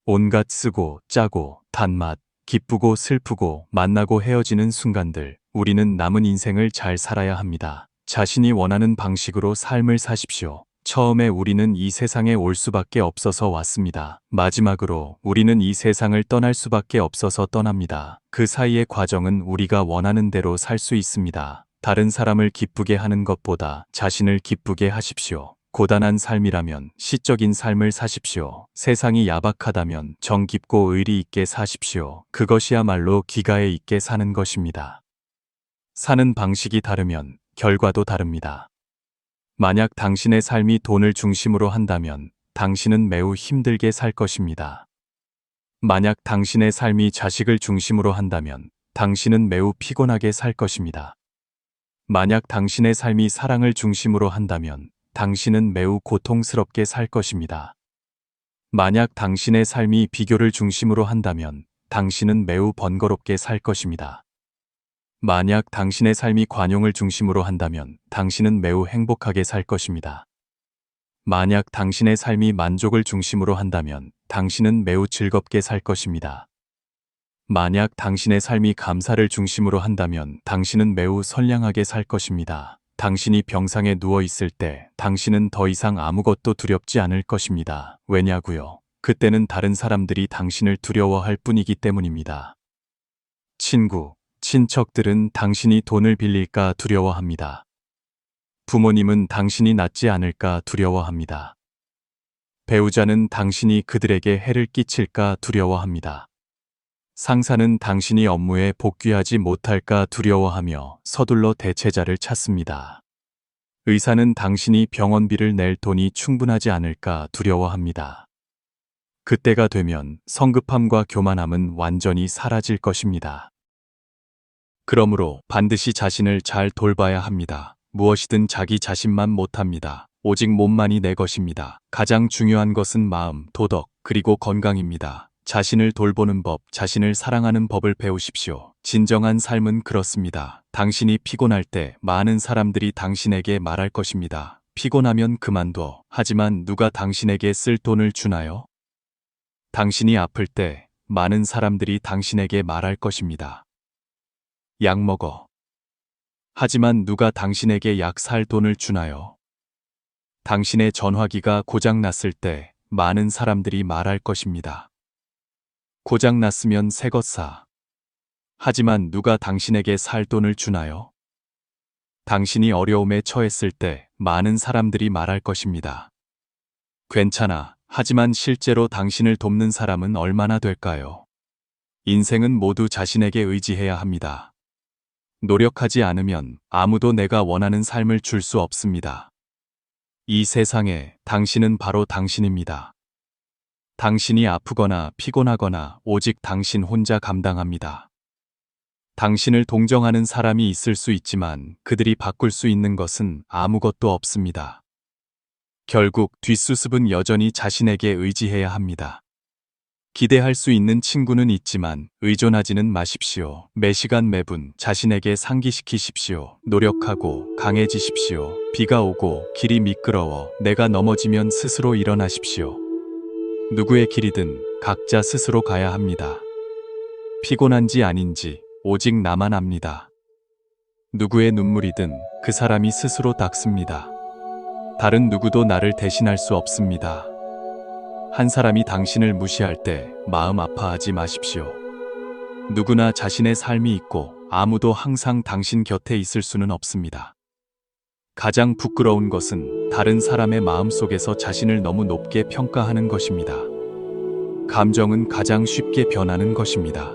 온갖 쓰고 짜고 단맛, 기쁘고 슬프고 만나고 헤어지는 순간들, 우리는 남은 인생을 잘 살아야 합니다. 자신이 원하는 방식으로 삶을 사십시오. 처음에 우리는 이 세상에 올 수밖에 없어서 왔습니다. 마지막으로 우리는 이 세상을 떠날 수밖에 없어서 떠납니다. 그 사이의 과정은 우리가 원하는 대로 살 수 있습니다. 다른 사람을 기쁘게 하는 것보다 자신을 기쁘게 하십시오. 고단한 삶이라면 시적인 삶을 사십시오. 세상이 야박하다면 정 깊고 의리 있게 사십시오. 그것이야말로 기가에 있게 사는 것입니다. 사는 방식이 다르면 결과도 다릅니다. 만약 당신의 삶이 돈을 중심으로 한다면 당신은 매우 힘들게 살 것입니다. 만약 당신의 삶이 자식을 중심으로 한다면 당신은 매우 피곤하게 살 것입니다. 만약 당신의 삶이 사랑을 중심으로 한다면 당신은 매우 고통스럽게 살 것입니다. 만약 당신의 삶이 비교를 중심으로 한다면 당신은 매우 번거롭게 살 것입니다. 만약 당신의 삶이 관용을 중심으로 한다면 당신은 매우 행복하게 살 것입니다. 만약 당신의 삶이 만족을 중심으로 한다면 당신은 매우 즐겁게 살 것입니다. 만약 당신의 삶이 감사를 중심으로 한다면 당신은 매우 선량하게 살 것입니다. 당신이 병상에 누워 있을 때 당신은 더 이상 아무것도 두렵지 않을 것입니다. 왜냐고요? 그때는 다른 사람들이 당신을 두려워할 뿐이기 때문입니다. 친구, 친척들은 당신이 돈을 빌릴까 두려워합니다. 부모님은 당신이 낫지 않을까 두려워합니다. 배우자는 당신이 그들에게 해를 끼칠까 두려워합니다. 상사는 당신이 업무에 복귀하지 못할까 두려워하며 서둘러 대체자를 찾습니다. 의사는 당신이 병원비를 낼 돈이 충분하지 않을까 두려워합니다. 그때가 되면 성급함과 교만함은 완전히 사라질 것입니다. 그러므로 반드시 자신을 잘 돌봐야 합니다. 무엇이든 자기 자신만 못합니다. 오직 몸만이 내 것입니다. 가장 중요한 것은 마음, 도덕, 그리고 건강입니다. 자신을 돌보는 법, 자신을 사랑하는 법을 배우십시오. 진정한 삶은 그렇습니다. 당신이 피곤할 때 많은 사람들이 당신에게 말할 것입니다. 피곤하면 그만둬. 하지만 누가 당신에게 쓸 돈을 주나요? 당신이 아플 때 많은 사람들이 당신에게 말할 것입니다. 약 먹어. 하지만 누가 당신에게 약 살 돈을 주나요? 당신의 전화기가 고장 났을 때 많은 사람들이 말할 것입니다. 고장 났으면 새 것 사. 하지만 누가 당신에게 살 돈을 주나요? 당신이 어려움에 처했을 때 많은 사람들이 말할 것입니다. 괜찮아. 하지만 실제로 당신을 돕는 사람은 얼마나 될까요? 인생은 모두 자신에게 의지해야 합니다. 노력하지 않으면 아무도 내가 원하는 삶을 줄 수 없습니다. 이 세상에 당신은 바로 당신입니다. 당신이 아프거나 피곤하거나 오직 당신 혼자 감당합니다. 당신을 동정하는 사람이 있을 수 있지만 그들이 바꿀 수 있는 것은 아무것도 없습니다. 결국 뒷수습은 여전히 자신에게 의지해야 합니다. 기대할 수 있는 친구는 있지만 의존하지는 마십시오. 매 시간 매분 자신에게 상기시키십시오. 노력하고 강해지십시오. 비가 오고 길이 미끄러워 내가 넘어지면 스스로 일어나십시오. 누구의 길이든 각자 스스로 가야 합니다. 피곤한지 아닌지 오직 나만 압니다. 누구의 눈물이든 그 사람이 스스로 닦습니다. 다른 누구도 나를 대신할 수 없습니다. 한 사람이 당신을 무시할 때 마음 아파하지 마십시오. 누구나 자신의 삶이 있고 아무도 항상 당신 곁에 있을 수는 없습니다. 가장 부끄러운 것은 다른 사람의 마음속에서 자신을 너무 높게 평가하는 것입니다. 감정은 가장 쉽게 변하는 것입니다.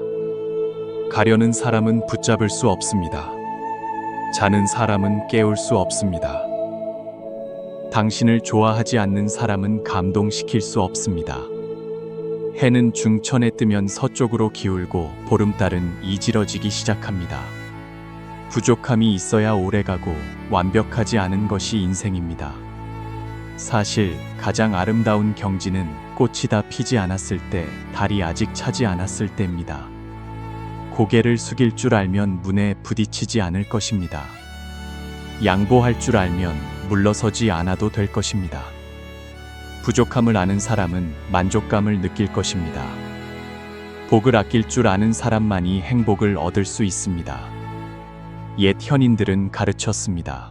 가려는 사람은 붙잡을 수 없습니다. 자는 사람은 깨울 수 없습니다. 당신을 좋아하지 않는 사람은 감동시킬 수 없습니다. 해는 중천에 뜨면 서쪽으로 기울고 보름달은 이지러지기 시작합니다. 부족함이 있어야 오래가고 완벽하지 않은 것이 인생입니다. 사실 가장 아름다운 경지는 꽃이 다 피지 않았을 때, 달이 아직 차지 않았을 때입니다. 고개를 숙일 줄 알면 문에 부딪히지 않을 것입니다. 양보할 줄 알면 물러서지 않아도 될 것입니다. 부족함을 아는 사람은 만족감을 느낄 것입니다. 복을 아낄 줄 아는 사람만이 행복을 얻을 수 있습니다. 옛 현인들은 가르쳤습니다.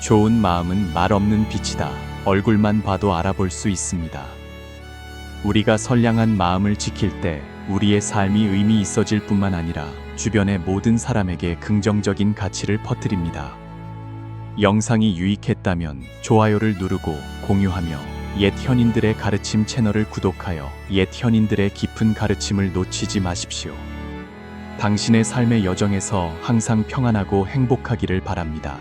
좋은 마음은 말 없는 빛이다. 얼굴만 봐도 알아볼 수 있습니다. 우리가 선량한 마음을 지킬 때 우리의 삶이 의미 있어질 뿐만 아니라 주변의 모든 사람에게 긍정적인 가치를 퍼뜨립니다. 영상이 유익했다면 좋아요를 누르고 공유하며 옛 현인들의 가르침 채널을 구독하여 옛 현인들의 깊은 가르침을 놓치지 마십시오. 당신의 삶의 여정에서 항상 평안하고 행복하기를 바랍니다.